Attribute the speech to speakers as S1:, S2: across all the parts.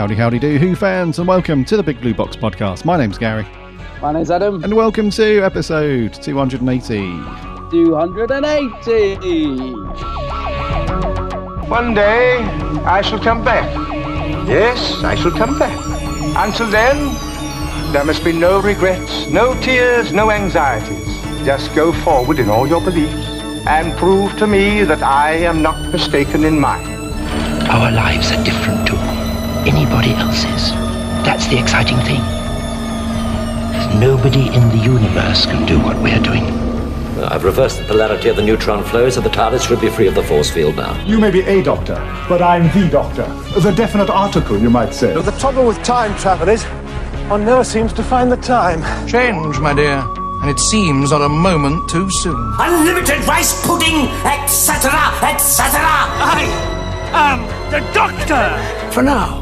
S1: Howdy, howdy do, Who fans, and welcome to the Big Blue Box podcast. My name's Gary.
S2: My name's Adam.
S1: And welcome to episode 280.
S2: 280!
S3: One day, I shall come back. Yes, I shall come back. Until then, there must be no regrets, no tears, no anxieties. Just go forward in all your beliefs and prove to me that I am not mistaken in mine.
S4: Our lives are different to anybody else's. That's the exciting thing. Nobody in the universe can do what we're doing.
S5: I've reversed the polarity of the neutron flow, so the TARDIS should be free of the force field now.
S6: You may be a doctor, but I'm the doctor. The definite article, you might say.
S7: The trouble with time travel is, one never seems to find the time.
S8: Change, my dear, and it seems not a moment too soon.
S9: Unlimited rice pudding, etc., etc.
S10: I am the Doctor!
S4: For now,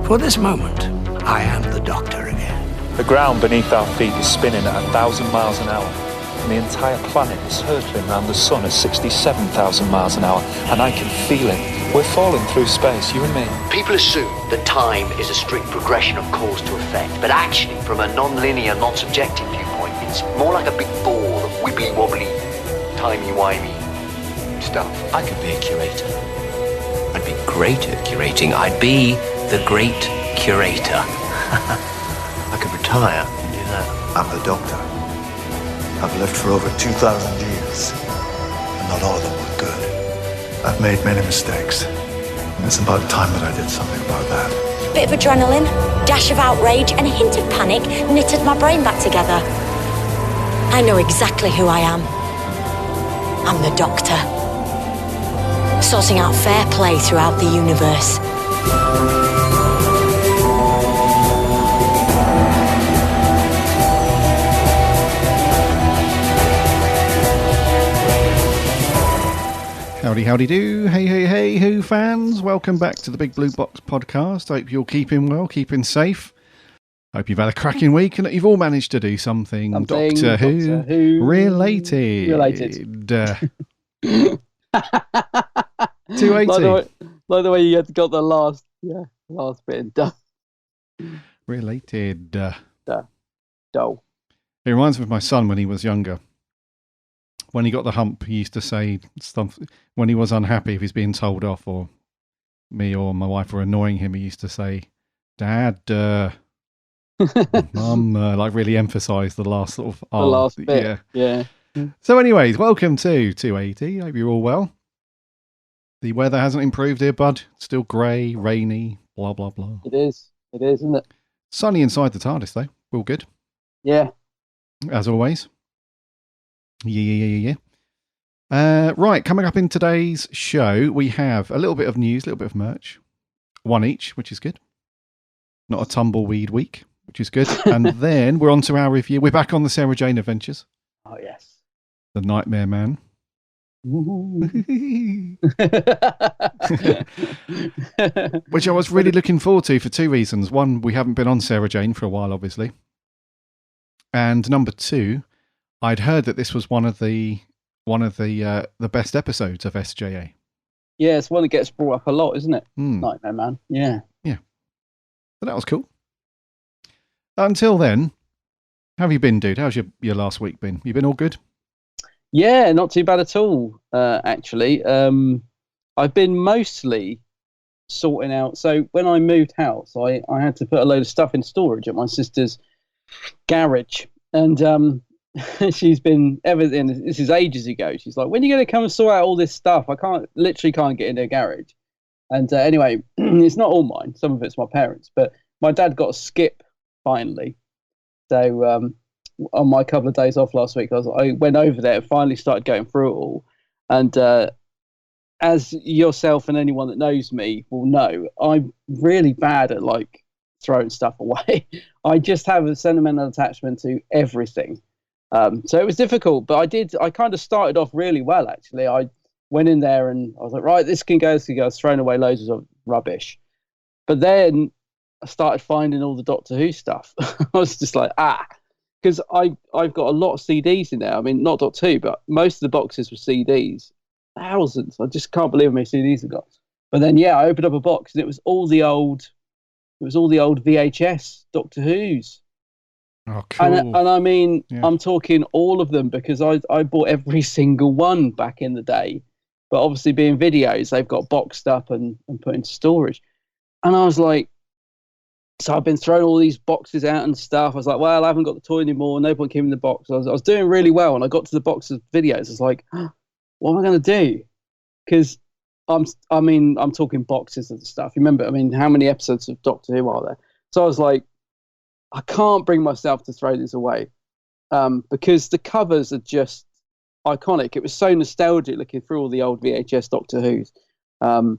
S4: for this moment, I am the Doctor again.
S11: The ground beneath our feet is spinning at 1,000 miles an hour, and the entire planet is hurtling around the sun at 67,000 miles an hour, and I can feel it. We're falling through space, you and me.
S12: People assume that time is a strict progression of cause to effect, but actually, from a non-linear, non-subjective viewpoint, it's more like a big ball of wibbly-wobbly, timey-wimey stuff.
S13: I could be a curator. I'd be great at curating. I'd be the great curator.
S14: I could retire and do that. I'm the Doctor. I've lived for over 2,000 years, and not all of them were good. I've made many mistakes, and it's about time that I did something about that.
S15: Bit of adrenaline, dash of outrage, and a hint of panic knitted my brain back together. I know exactly who I am. I'm the Doctor. Sorting out fair play throughout the universe.
S1: Howdy, howdy do, hey, hey, hey, Who fans, welcome back to the Big Blue Box podcast. Hope you're keeping well, keeping safe. Hope you've had a cracking week and that you've all managed to do something Doctor Who related. 280.
S2: Like the way you had got the last bit done.
S1: Related.
S2: Dull.
S1: It reminds me of my son when he was younger. When he got the hump, he used to say stuff. When he was unhappy, if he's being told off, or me or my wife were annoying him, he used to say, "Dad, Mum," like really emphasise the last sort of
S2: the last bit. Yeah.
S1: So, anyways, welcome to 280. Hope you're all well. The weather hasn't improved here, bud. It's still grey, rainy, blah blah blah.
S2: It is, isn't it?
S1: Sunny inside the TARDIS, though. All good.
S2: Yeah.
S1: As always. Yeah. Right, coming up in today's show, we have a little bit of news, a little bit of merch. One each, which is good. Not a tumbleweed week, which is good. And then we're on to our review. We're back on the Sarah Jane Adventures.
S2: Oh, yes.
S1: The Nightmare Man. Which I was really looking forward to for two reasons. One, we haven't been on Sarah Jane for a while, obviously. And number two, I'd heard that this was one of the best episodes of SJA.
S2: Yeah, it's one that gets brought up a lot, isn't it? Nightmare Man. Yeah.
S1: Yeah. But that was cool. Until then, how have you been, dude? How's your last week been? You been all good?
S2: Yeah, not too bad at all, actually. I've been mostly sorting out. So when I moved house, I had to put a load of stuff in storage at my sister's garage. And she's been everything. This is ages ago. She's like, "When are you going to come and sort out all this stuff? I literally can't get into a garage." And anyway, it's not all mine. Some of it's my parents, but my dad got a skip finally. So on my couple of days off last week, I went over there and finally started going through it all. And as yourself and anyone that knows me will know, I'm really bad at like throwing stuff away. I just have a sentimental attachment to everything. So it was difficult, but I kind of started off really well, actually. I went in there and I was like, right, this can go. I was throwing away loads of rubbish. But then I started finding all the Doctor Who stuff. I was just like, because I've got a lot of CDs in there. I mean, not Doctor Who, but most of the boxes were CDs. Thousands. I just can't believe how many CDs I've got. But then, I opened up a box and it was all the old It was all the old VHS Doctor Who's.
S1: Oh, cool.
S2: And I mean,
S1: Yeah.
S2: I'm talking all of them because I bought every single one back in the day. But obviously, being videos, they've got boxed up and put into storage. And I was like, so I've been throwing all these boxes out and stuff. I was like, well, I haven't got the toy anymore. No point keeping the box. I was doing really well. And I got to the box of videos. I was like, what am I going to do? Because I'm talking boxes of the stuff. You remember, I mean, how many episodes of Doctor Who are there? So I was like, I can't bring myself to throw these away because the covers are just iconic. It was so nostalgic looking through all the old VHS Doctor Who's. But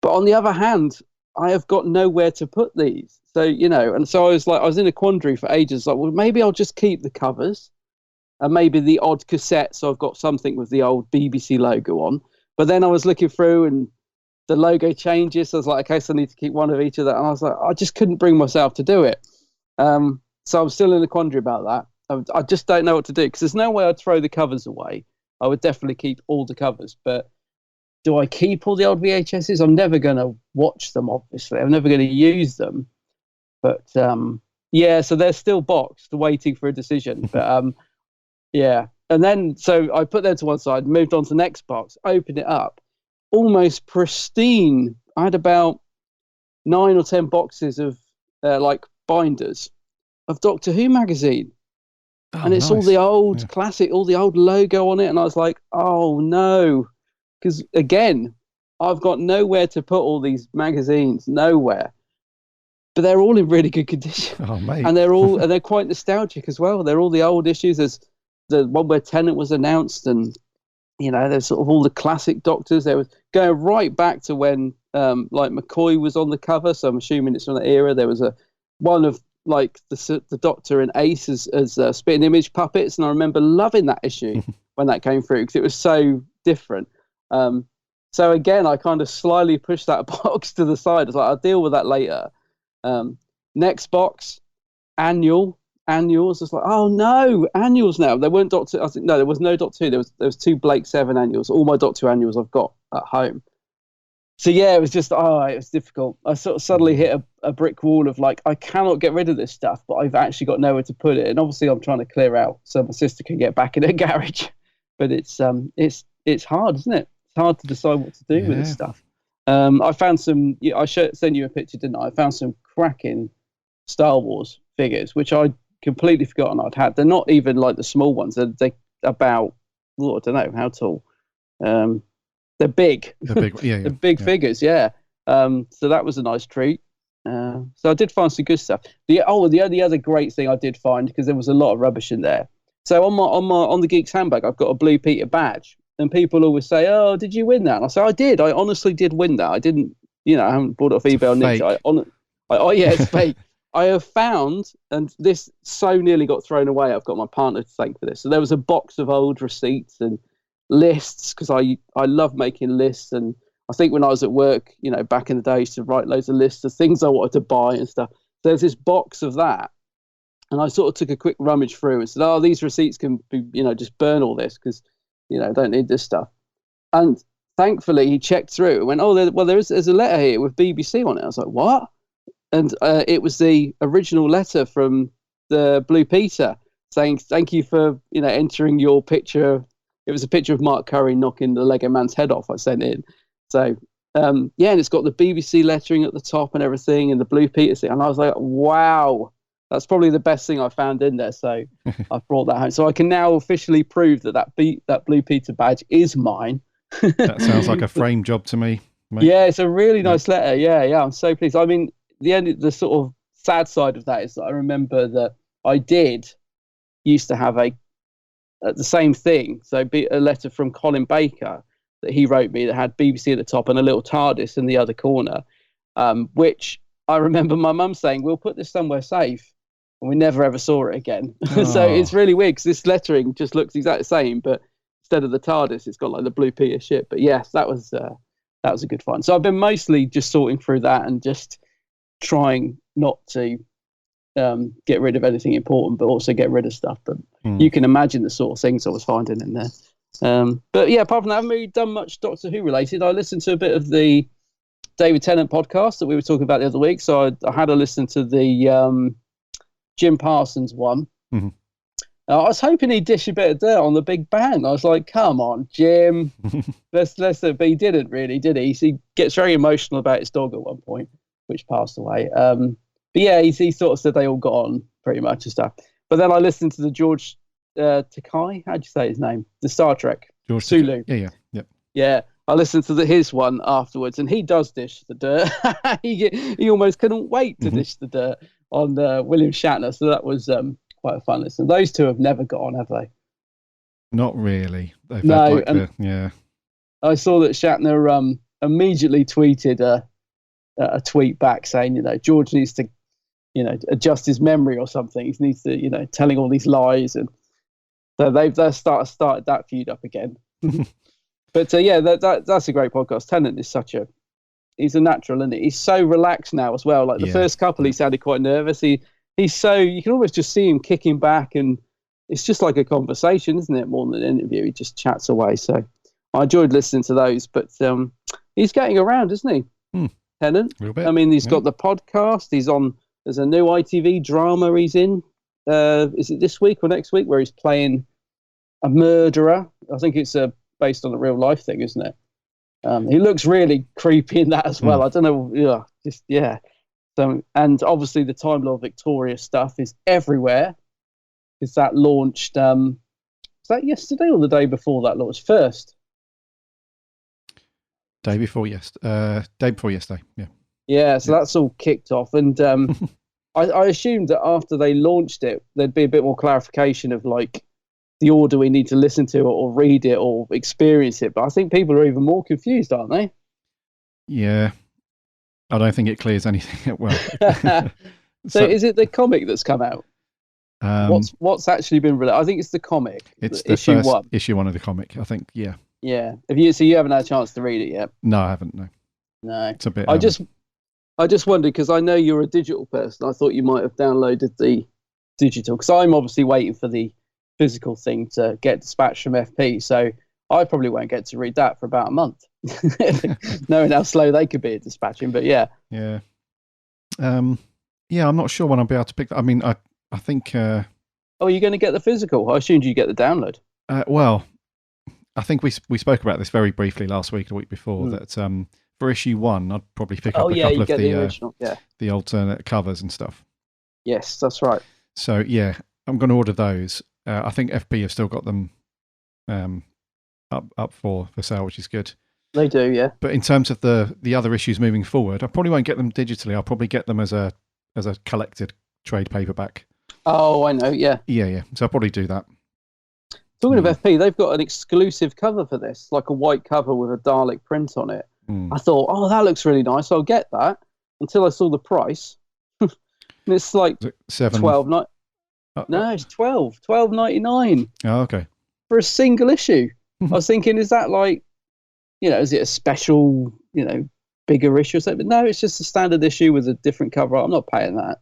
S2: on the other hand, I have got nowhere to put these. So, and so I was in a quandary for ages. Like, well, maybe I'll just keep the covers and maybe the odd cassette. So I've got something with the old BBC logo on. But then I was looking through and the logo changes. So I was like, okay, so I need to keep one of each of that. And I was like, I just couldn't bring myself to do it. So I'm still in a quandary about that. I just don't know what to do because there's no way I'd throw the covers away. I would definitely keep all the covers. But do I keep all the old VHSs? I'm never going to watch them, obviously. I'm never going to use them. But yeah, so they're still boxed, waiting for a decision. But yeah. And then, so I put them to one side, moved on to the next box, opened it up, almost pristine. I had about 9 or 10 boxes of like binders of Doctor Who magazine.
S1: Oh,
S2: and it's
S1: nice.
S2: all the old classic, all the old logo on it. And I was like, oh no. Because again, I've got nowhere to put all these magazines, nowhere. But they're all in really good condition.
S1: Oh, mate.
S2: And they're quite nostalgic as well. They're all the old issues. There's the one where Tennant was announced, and there's sort of all the classic Doctors. There was going right back to when like McCoy was on the cover. So I'm assuming it's from that era. There was one of like the Doctor and Ace as spitting image puppets, and I remember loving that issue when that came through because it was so different. So again, I kind of slyly pushed that box to the side. I was like, I'll deal with that later. Next box, annuals. It's like, oh no, annuals now. There weren't Doctor. I think no, there was no Doctor Who. There was 2 Blake 7 annuals. All my Doctor Who annuals I've got at home. So yeah, it was just it was difficult. I sort of suddenly hit a brick wall of like, I cannot get rid of this stuff, but I've actually got nowhere to put it. And obviously, I'm trying to clear out so my sister can get back in her garage. But it's hard, isn't it? It's hard to decide what to do with this stuff. I found some. I sent you a picture, didn't I? I found some cracking Star Wars figures, which I completely forgotten I'd had. They're not even like the small ones. They're about, I don't know how tall. They're big.
S1: They're big. Yeah,
S2: They're big figures. Yeah. So that was a nice treat. So I did find some good stuff. The only other great thing I did find, because there was a lot of rubbish in there. So on the Geeks handbag, I've got a Blue Peter badge, and people always say, "Oh, did you win that?" And I say, "I did. I honestly did win that. I didn't. I haven't bought it off eBay or Nick. Yeah, it's fake." I have found, and this so nearly got thrown away. I've got my partner to thank for this. So there was a box of old receipts and lists, because I love making lists, and I think when I was at work, back in the day, I used to write loads of lists of things I wanted to buy and stuff. There's this box of that, and I sort of took a quick rummage through and said, "Oh, these receipts can be, just burn all this because, I don't need this stuff." And thankfully, he checked through and went, "Oh, there's a letter here with BBC on it." I was like, "What?" And it was the original letter from the Blue Peter saying, "Thank you for entering your picture." It was a picture of Mark Curry knocking the Lego Man's head off. I sent in. So and it's got the BBC lettering at the top and everything, and the Blue Peter thing. And I was like, wow, that's probably the best thing I found in there. So I brought that home. So I can now officially prove that Blue Peter badge is mine.
S1: That sounds like a frame job to me, mate.
S2: Yeah, it's a really nice letter. Yeah, I'm so pleased. I mean, the sort of sad side of that is that I remember that I used to have the same thing. So a letter from Colin Baker that he wrote me that had BBC at the top and a little TARDIS in the other corner, which I remember my mum saying, "We'll put this somewhere safe," and we never ever saw it again. So it's really weird because this lettering just looks exactly the same, but instead of the TARDIS, it's got like the Blue Peter ship. But yes, that was a good find. So I've been mostly just sorting through that and just trying not to get rid of anything important, but also get rid of stuff. But you can imagine the sort of things I was finding in there. But yeah, apart from that, I haven't really done much Doctor Who related. I listened to a bit of the David Tennant podcast that we were talking about the other week. So I had to listen to the Jim Parsons one.
S1: Mm-hmm.
S2: I was hoping he'd dish a bit of dirt on the Big Bang. I was like, come on, Jim. let's but he didn't really, did he? He gets very emotional about his dog at one point, which passed away. But yeah, he sort of said they all got on pretty much and stuff. But then I listened to the George Takei, how'd you say his name? The Star Trek.
S1: George
S2: Sulu.
S1: Yeah.
S2: I listened to his one afterwards, and he does dish the dirt. he almost couldn't wait to dish the dirt on William Shatner. So that was quite a fun listen. Those two have never got on, have they?
S1: Not really. They've
S2: No,
S1: had yeah.
S2: I saw that Shatner immediately tweeted a tweet back saying, George needs to, adjust his memory or something. He needs to, telling all these lies, and so they've started that feud up again. But yeah, that's a great podcast. Tennant is he's a natural, isn't he? He's so relaxed now as well. Like the first couple, he sounded quite nervous. He's so, you can almost just see him kicking back, and it's just like a conversation, isn't it? More than an interview. He just chats away. So I enjoyed listening to those, but he's getting around, isn't he? Tennant.
S1: A little bit.
S2: I mean, he's got the podcast. There's a new ITV drama he's in. Is it this week or next week, where he's playing a murderer? I think it's based on a real life thing, isn't it? He looks really creepy in that as well. I don't know. So, and obviously the Time Lord Victoria stuff is everywhere. Is that launched? Was that yesterday or the day before that launched? First.
S1: Day before yesterday. Yeah.
S2: Yeah. So that's all kicked off, and I assumed that after they launched it, there'd be a bit more clarification of like the order we need to listen to or read it or experience it. But I think people are even more confused, aren't they?
S1: Yeah. I don't think it clears anything. Well,
S2: so is it the comic that's come out? What's actually been released? I think it's the comic.
S1: It's the
S2: issue
S1: first
S2: 1.
S1: issue 1 of the comic, I think. Yeah.
S2: Yeah. So you haven't had a chance to read it yet?
S1: No, I haven't. No.
S2: It's
S1: a bit.
S2: I just wondered, because I know you're a digital person. I thought you might have downloaded the digital, because I'm obviously waiting for the physical thing to get dispatched from FP. So I probably won't get to read that for about a month, knowing how slow they could be at dispatching. But yeah.
S1: Yeah. I'm not sure when I'll be able to pick that. I mean, I think.
S2: Oh, are you going to get the physical? I assumed you get the download.
S1: Well, I think we spoke about this very briefly last week, or the week before, that for issue 1, I'd probably pick up a couple of the alternate covers and stuff.
S2: Yes, that's right.
S1: So yeah, I'm going to order those. I think FP have still got them up for sale, which is good.
S2: They do, yeah.
S1: But in terms of the other issues moving forward, I probably won't get them digitally. I'll probably get them as a collected trade paperback.
S2: Oh, I know, yeah.
S1: Yeah. So I'll probably do that.
S2: Talking of FP, they've got an exclusive cover for this, like a white cover with a Dalek print on it. I thought, oh, that looks really nice. I'll get that, until I saw the price. And it's like $12. No, it's $12.99.
S1: Oh, okay.
S2: For a single issue. I was thinking, is that like, is it a special, bigger issue or something? But no, it's just a standard issue with a different cover. I'm not paying that.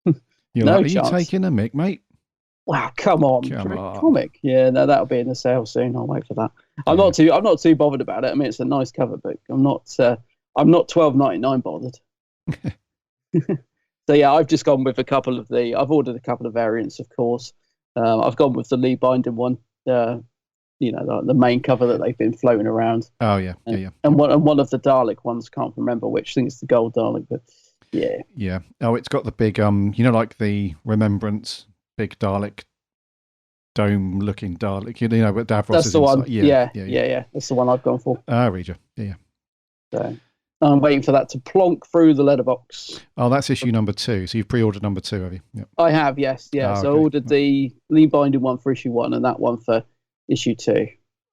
S1: Are you taking a mick, mate?
S2: Wow, come on. Comic. Yeah, no, that'll be in the sale soon. I'll wait for that. I'm not too bothered about it. I mean, it's a nice cover book. I'm not $12.99 bothered. So yeah, I've just gone with I've ordered a couple of variants, of course. I've gone with the Lee Binding one, the main cover that they've been floating around.
S1: Oh yeah,
S2: And one of the Dalek ones, can't remember which. I think it's the Gold Dalek, but yeah.
S1: Yeah. Oh, it's got the big like the Remembrance big Dalek dome looking Dalek. But Davros
S2: that's
S1: is
S2: the one.
S1: Inside. Yeah.
S2: That's the one I've gone for.
S1: Ah, read you. Yeah.
S2: So I'm waiting for that to plonk through the letterbox.
S1: Oh, that's issue number 2. So you've pre-ordered number 2, have you? Yep.
S2: I have, yes. Yeah. So I ordered the Lee Binding one for issue 1 and that one for issue 2.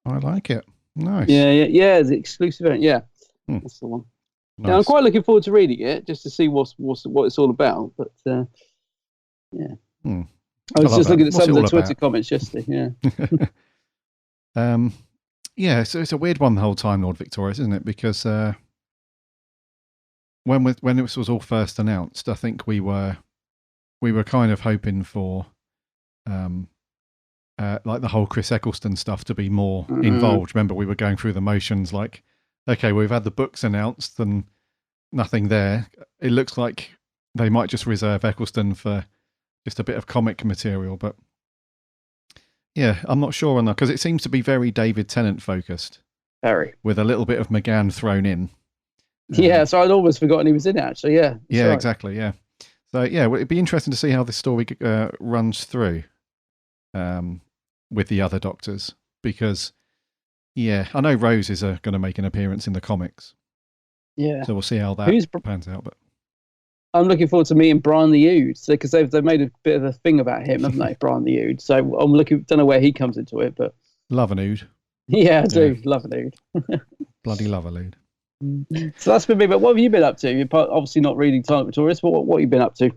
S1: I like it. Nice.
S2: Yeah. The exclusive event. Yeah. That's the one.
S1: Nice.
S2: Now, I'm quite looking forward to reading it just to see what it's all about. But yeah. I was just looking at some of the Twitter comments yesterday. Yeah.
S1: Yeah. So it's a weird one the whole time, Lord Victorious, isn't it? Because when it was all first announced, I think we were kind of hoping for like the whole Chris Eccleston stuff to be more involved. Remember, we were going through the motions like, okay, we've had the books announced and nothing there. It looks like they might just reserve Eccleston for just a bit of comic material, but yeah, I'm not sure on that because it seems to be very David Tennant focused.
S2: Very.
S1: With a little bit of McGann thrown in.
S2: Yeah, so I'd almost forgotten he was in it, actually. Yeah.
S1: Yeah,
S2: right.
S1: exactly. Yeah. So, yeah, well, it'd be interesting to see how this story runs through with the other Doctors because, yeah, I know Rose is going to make an appearance in the comics.
S2: Yeah.
S1: So we'll see how that pans out. But
S2: I'm looking forward to meeting Brian the Ood because they've made a bit of a thing about him, haven't they, Brian the Ood? So I'm don't know where he comes into it, but
S1: love an Ood.
S2: Yeah, I do love an Ood.
S1: Bloody love a Ood.
S2: So that's been me. But what have you been up to? You're obviously not reading Time Victorious, but what have you been up to?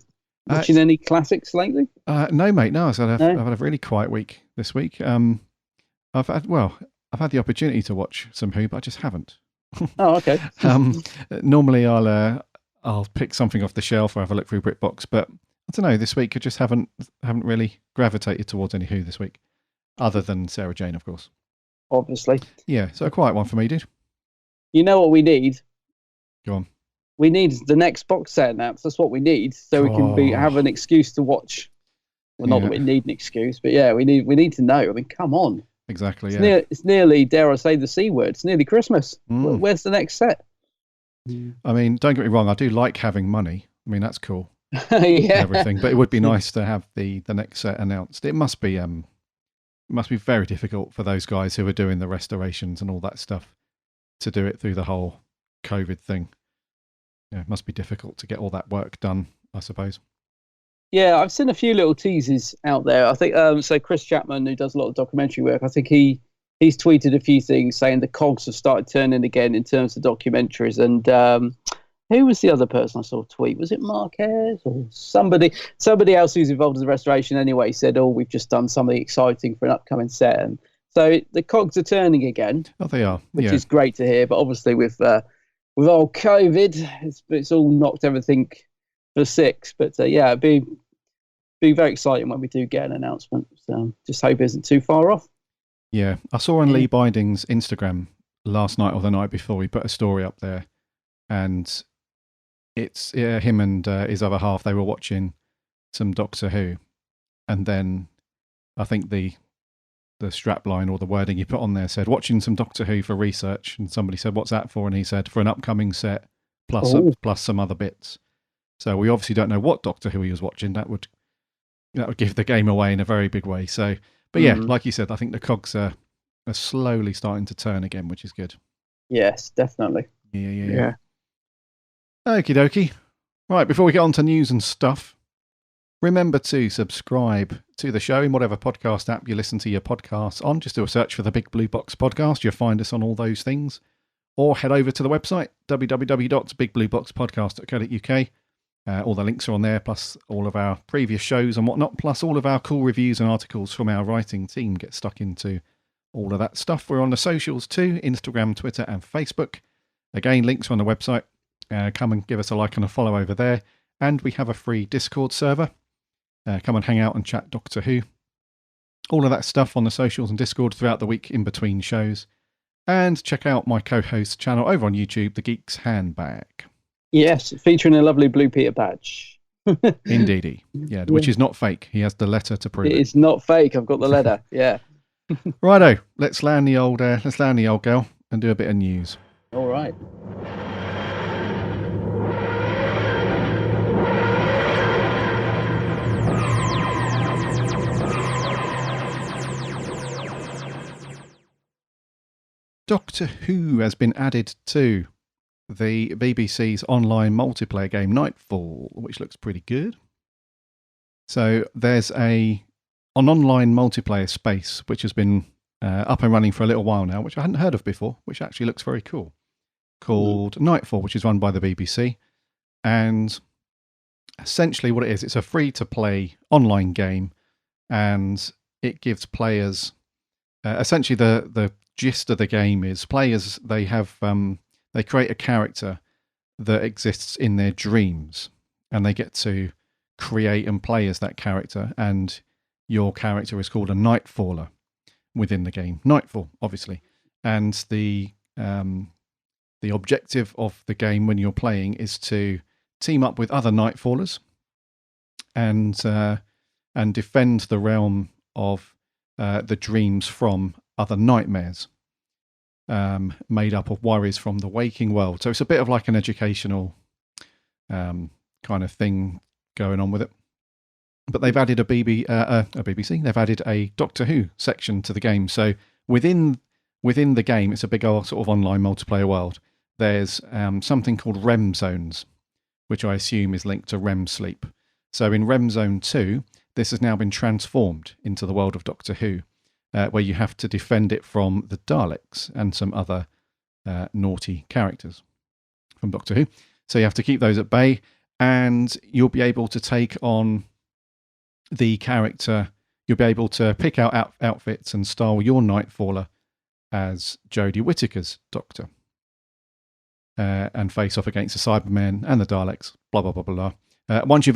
S2: Watching any classics lately?
S1: No, mate. No, I've had a really quiet week this week. I've had the opportunity to watch some Who, but I just haven't.
S2: Oh, okay.
S1: Normally I'll pick something off the shelf or have a look through BritBox, but I don't know. This week I just haven't really gravitated towards any Who this week, other than Sarah Jane, of course.
S2: Obviously.
S1: Yeah, so a quiet one for me, dude.
S2: You know what we need?
S1: Go on.
S2: We need the next box set announced. That's what we need, so we can have an excuse to watch. Well, not that we need an excuse, but yeah, we need to know. I mean, come on.
S1: Exactly.
S2: It's nearly, dare I say, the C word. It's nearly Christmas. Where's the next set?
S1: I mean, don't get me wrong. I do like having money. I mean, that's cool.
S2: Yeah.
S1: Everything, but it would be nice to have the next set announced. It must be very difficult for those guys who are doing the restorations and all that stuff to do it through the whole COVID thing. Yeah, it must be difficult to get all that work done, I suppose.
S2: Yeah, I've seen a few little teasers out there. I think so. Chris Chapman, who does a lot of documentary work, I think he's tweeted a few things saying the cogs have started turning again in terms of documentaries. And who was the other person I saw tweet? Was it Marquez or somebody else who's involved in the restoration anyway said, "Oh, we've just done something exciting for an upcoming set." And so the cogs are turning again.
S1: Oh, they are,
S2: which is great to hear. But obviously, with all COVID, it's all knocked everything for six. But yeah, it'd be very exciting when we do get an announcement. So just hope it isn't too far off.
S1: Yeah, I saw on Lee Binding's Instagram last night or the night before, he put a story up there, and it's him and his other half. They were watching some Doctor Who, and then I think the strapline or the wording he put on there said, "Watching some Doctor Who for research," and somebody said, "What's that for?" And he said, "For an upcoming set plus some other bits." So we obviously don't know what Doctor Who he was watching. That would give the game away in a very big way. So, but yeah, like you said, I think the cogs are slowly starting to turn again, which is good.
S2: Yes, definitely.
S1: Yeah. Okie dokie. Right, before we get on to news and stuff, remember to subscribe to the show in whatever podcast app you listen to your podcasts on. Just do a search for the Big Blue Box Podcast. You'll find us on all those things. Or head over to the website, www.bigblueboxpodcast.co.uk. All the links are on there, plus all of our previous shows and whatnot, plus all of our cool reviews and articles from our writing team get stuck into all of that stuff. We're on the socials too, Instagram, Twitter and Facebook. Again, links are on the website. Come and give us a like and a follow over there. And we have a free Discord server. Come and hang out and chat Doctor Who. All of that stuff on the socials and Discord throughout the week in between shows. And check out my co-host channel over on YouTube, The Geek's Handbag.
S2: Yes, featuring a lovely Blue Peter badge.
S1: Indeedy. Yeah, which is not fake. He has the letter to prove it.
S2: It's not fake. I've got the letter. Yeah.
S1: Righto. Let's land the old girl and do a bit of news.
S2: All right.
S1: Doctor Who has been added to the BBC's online multiplayer game Nightfall, which looks pretty good. So there's an online multiplayer space which has been up and running for a little while now, which I hadn't heard of before, which actually looks very cool, called Nightfall, which is run by the BBC. And essentially what it is, it's a free-to-play online game, and it gives players... essentially the gist of the game is players, they create a character that exists in their dreams, and they get to create and play as that character, and your character is called a Nightfaller within the game. Nightfall, obviously. And the the objective of the game when you're playing is to team up with other Nightfallers and defend the realm of the dreams from other nightmares, made up of worries from the waking world. So it's a bit of like an educational kind of thing going on with it. But they've added a BBC. They've added a Doctor Who section to the game. So within the game, it's a big old sort of online multiplayer world. There's something called REM zones, which I assume is linked to REM sleep. So in REM Zone 2, this has now been transformed into the world of Doctor Who, where you have to defend it from the Daleks and some other naughty characters from Doctor Who. So you have to keep those at bay, and you'll be able to take on the character. You'll be able to pick out outfits and style your Nightfaller as Jodie Whittaker's Doctor, and face off against the Cybermen and the Daleks. Blah blah blah blah. Once you've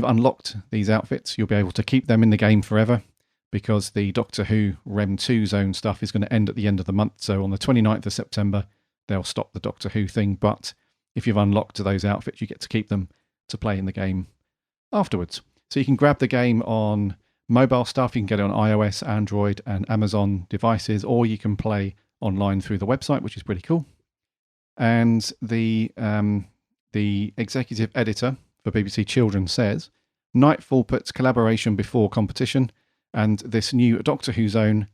S1: unlocked these outfits, you'll be able to keep them in the game forever, because the Doctor Who REM 2 zone stuff is going to end at the end of the month. So on the 29th of September, they'll stop the Doctor Who thing. But if you've unlocked those outfits, you get to keep them to play in the game afterwards. So you can grab the game on mobile stuff. You can get it on iOS, Android, and Amazon devices, or you can play online through the website, which is pretty cool. And the executive editor for BBC Children says, Nightfall puts collaboration before competition, and this new Doctor Who zone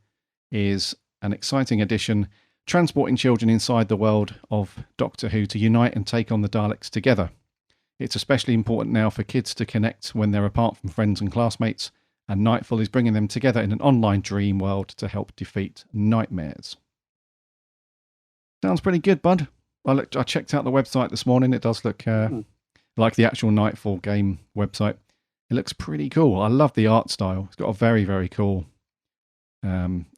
S1: is an exciting addition, transporting children inside the world of Doctor Who to unite and take on the Daleks together. It's especially important now for kids to connect when they're apart from friends and classmates, and Nightfall is bringing them together in an online dream world to help defeat nightmares. Sounds pretty good, bud. I checked out the website this morning. It does look like the actual Nightfall game website. It looks pretty cool. I love the art style. It's got a very, very cool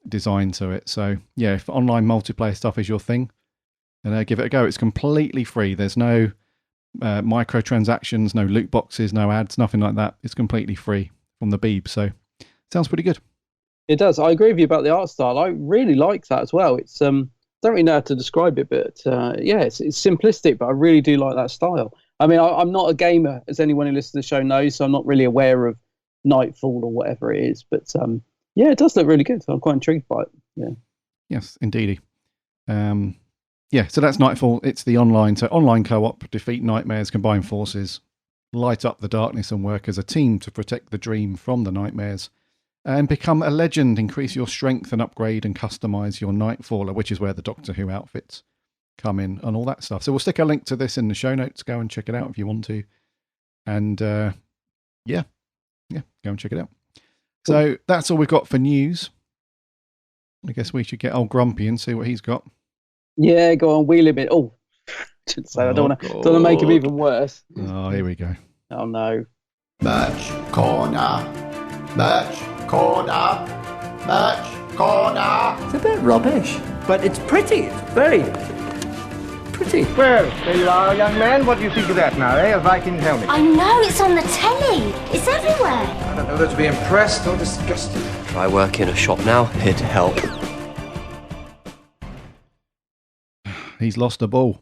S1: design to it. So, yeah, if online multiplayer stuff is your thing, then give it a go. It's completely free. There's no microtransactions, no loot boxes, no ads, nothing like that. It's completely free from the Beeb. So, sounds pretty good.
S2: It does. I agree with you about the art style. I really like that as well. It's don't really know how to describe it, but yeah, it's simplistic, but I really do like that style. I mean, I'm not a gamer, as anyone who listens to the show knows, so I'm not really aware of Nightfall or whatever it is. But yeah, it does look really good. So I'm quite intrigued by it. Yeah.
S1: Yes, indeedy. Yeah, so that's Nightfall. It's the online, so online co-op, defeat nightmares, combine forces, light up the darkness, and work as a team to protect the dream from the nightmares, and become a legend, increase your strength and upgrade and customize your Nightfaller, which is where the Doctor Who outfits come in and all that stuff. So we'll stick a link to this in the show notes. Go and check it out if you want to. And yeah, go and check it out. So that's all we've got for news. I guess we should get old Grumpy and see what he's got.
S2: Yeah, go on, wheel him in. Oh, I don't want to make him even worse.
S1: Oh, here we go.
S2: Oh no.
S16: Merch corner. Merch corner. Merch corner.
S9: It's a bit rubbish, but it's pretty. It's very pretty.
S3: Well, there you are, young man. What do you think of that now, eh? A Viking helmet.
S15: I know, it's on the telly. It's everywhere.
S8: I don't know whether to be impressed or disgusted.
S13: If I work in a shop now, it'd help.
S1: He's lost a ball.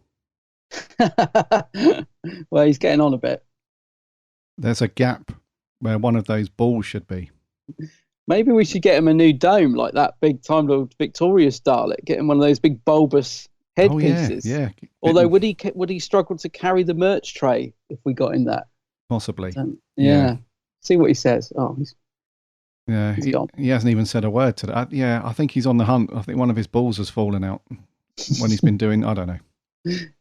S2: Well, he's getting on a bit.
S1: There's a gap where one of those balls should be.
S2: Maybe we should get him a new dome, like that big Time Lord Victorious Dalek. Get him one of those big bulbous headpieces.
S1: Yeah.
S2: Although, would he struggle to carry the merch tray if we got in that?
S1: Possibly.
S2: Yeah. See what he says. Oh, he's gone.
S1: He hasn't even said a word to that. I think he's on the hunt. I think one of his balls has fallen out when he's been doing, I don't know.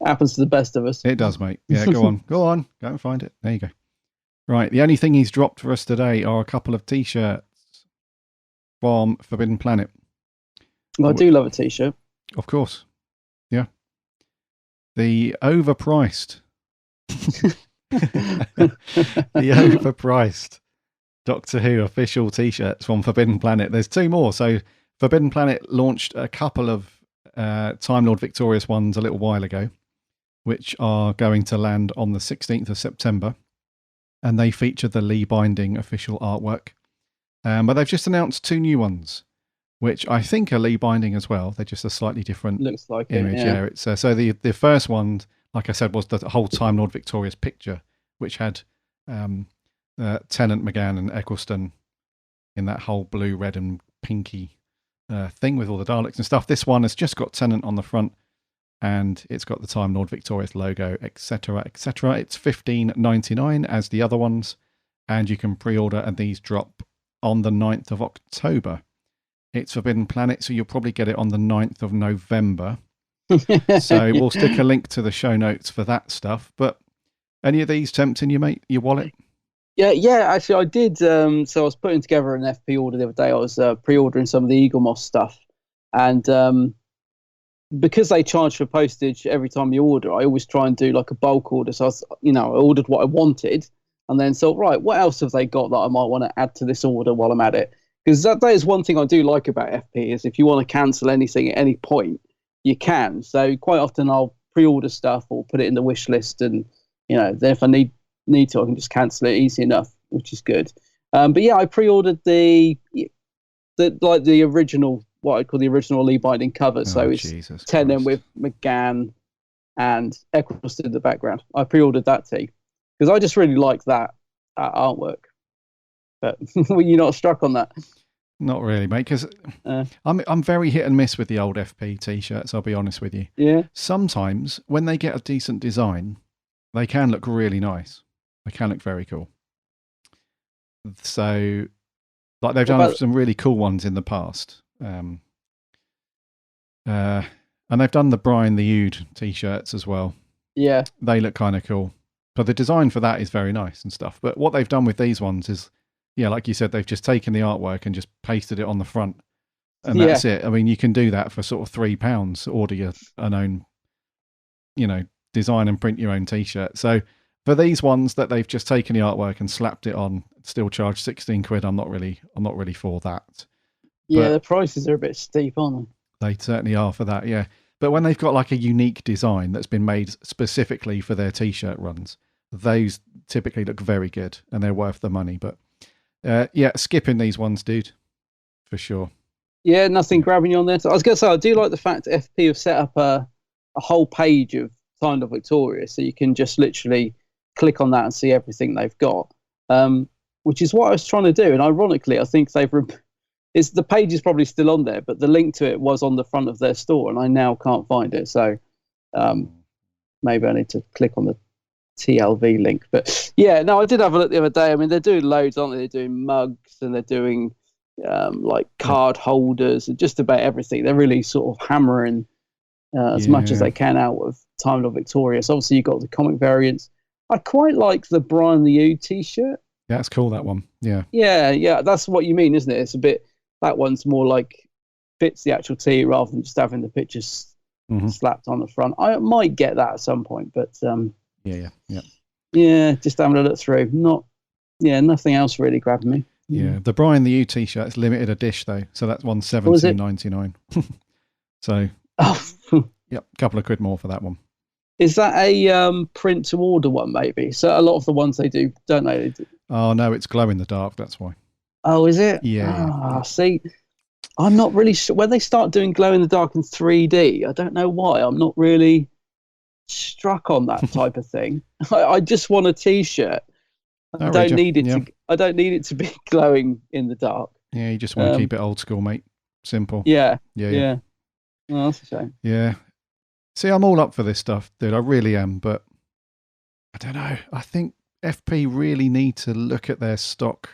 S2: Happens to the best of us.
S1: It does, mate. Yeah, go on. Go and find it. There you go. Right, the only thing he's dropped for us today are a couple of T-shirts from Forbidden Planet.
S2: Well, I do love a T-shirt.
S1: Of course. Yeah. The overpriced. Doctor Who official T-shirts from Forbidden Planet. There's two more. So Forbidden Planet launched a couple of Time Lord Victorious ones a little while ago, which are going to land on the 16th of September. And they feature the Lee Binding official artwork. But they've just announced two new ones. which I think are Lee binding as well. They're just a slightly different
S2: Looks like
S1: image.
S2: it, yeah.
S1: It's so the first one, like I said, was the whole Time Lord Victorious picture, which had Tennant, McGann, and Eccleston in that whole blue, red, and pinky thing with all the Daleks and stuff. This one has just got Tennant on the front, and it's got the Time Lord Victorious logo, etc., etc. It's $15.99 as the other ones, and you can pre-order, and these drop on the 9th of October. It's Forbidden Planet, so you'll probably get it on the 9th of November. So we'll stick a link to the show notes for that stuff. But any of these tempting you, mate? Your wallet?
S2: Yeah. Actually, I did. So I was putting together an FP order the other day. I was pre-ordering some of the Eagle Moss stuff, and because they charge for postage every time you order, I always try and do like a bulk order. So I ordered what I wanted, and then thought, right, what else have they got that I might want to add to this order while I'm at it? Because that is one thing I do like about FP is if you want to cancel anything at any point, you can. So quite often I'll pre-order stuff or put it in the wish list, and then if I need to, I can just cancel it easy enough, which is good. But yeah, I pre-ordered the original, what I call the original Lee binding cover. So it's Tennant with McGann and Eccleston in the background. I pre-ordered that too because I just really like that artwork. But were you not struck on that?
S1: Not really, mate, because I'm very hit and miss with the old FP T-shirts, I'll be honest with you.
S2: Yeah.
S1: Sometimes, when they get a decent design, they can look really nice. They can look very cool. So, like they've done some really cool ones in the past. And they've done the Brian the Ood T-shirts as well.
S2: Yeah.
S1: They look kind of cool. But the design for that is very nice and stuff. But what they've done with these ones is, yeah, like you said, they've just taken the artwork and just pasted it on the front. And that's it. I mean, you can do that for sort of £3, order your own, design and print your own T-shirt. So for these ones that they've just taken the artwork and slapped it on, still charge 16 quid. I'm not really for that.
S2: Yeah, the prices are a bit steep, aren't
S1: they? They certainly are for that, yeah. But when they've got like a unique design that's been made specifically for their T-shirt runs, those typically look very good and they're worth the money. But skipping these ones, dude, for sure.
S2: Yeah, nothing grabbing you on there. So I was going to say, I do like the fact that FP have set up a whole page of Time Lord Victorious, so you can just literally click on that and see everything they've got, which is what I was trying to do. And ironically, I think the page is probably still on there, but the link to it was on the front of their store, and I now can't find it. So maybe I need to click on the TLV link. But yeah, no, I did have a look the other day. I mean, they're doing loads, aren't they? They're doing mugs and they're doing like card holders and just about everything. They're really sort of hammering as much as they can out of Time Lord Victorious. Obviously, you've got the comic variants. I quite like the Brian the Ood T-shirt.
S1: Yeah, that's cool, that one. Yeah.
S2: Yeah, that's what you mean, isn't it? It's a bit, that one's more like fits the actual tee rather than just having the pictures slapped on the front. I might get that at some point, but yeah, just having a look through. Nothing else really grabbed me.
S1: Yeah, the Brian the Ood T-shirt is limited edition though, so that's one $17.99. So, yep, a couple of quid more for that one.
S2: Is that a print to order one, maybe? So a lot of the ones they do, don't they?
S1: Oh no, it's glow in the dark. That's why.
S2: Oh, is it?
S1: Yeah.
S2: See, I'm not really sure when they start doing glow in the dark in 3D. I don't know why. I'm not really struck on that type of thing. I just want a T-shirt. I don't need it to be glowing in the dark.
S1: Yeah, you just want to keep it old school, mate. Simple.
S2: Yeah. Oh, that's a shame.
S1: Yeah. See, I'm all up for this stuff, dude. I really am, but I don't know. I think FP really need to look at their stock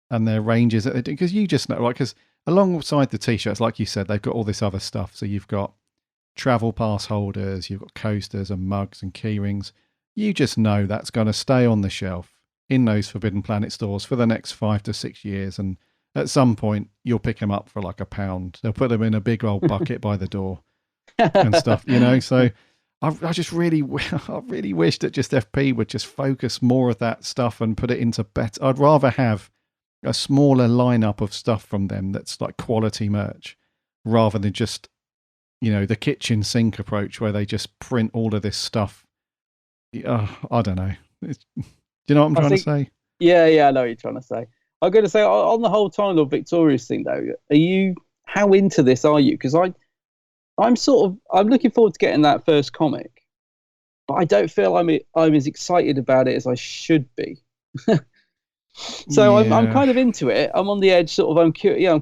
S1: and their ranges that they do, because you just know, right? Because alongside the T-shirts, like you said, they've got all this other stuff. So you've got travel pass holders, you've got coasters and mugs and key rings. You just know that's going to stay on the shelf in those Forbidden Planet stores for the next 5 to 6 years, and at some point you'll pick them up for like £1. They'll put them in a big old bucket by the door and stuff, So I just really wish that just FP would just focus more of that stuff and put it into better. I'd rather have a smaller lineup of stuff from them that's like quality merch, rather than just the kitchen sink approach where they just print all of this stuff. I don't know. Do you know what I'm trying to say?
S2: Yeah, I know what you're trying to say. I'm going to say, on the whole Time Lord Victorious thing, though, are you how into this are you? Because I'm looking forward to getting that first comic, but I don't feel I'm as excited about it as I should be. So I'm kind of into it. I'm on the edge, sort of. I'm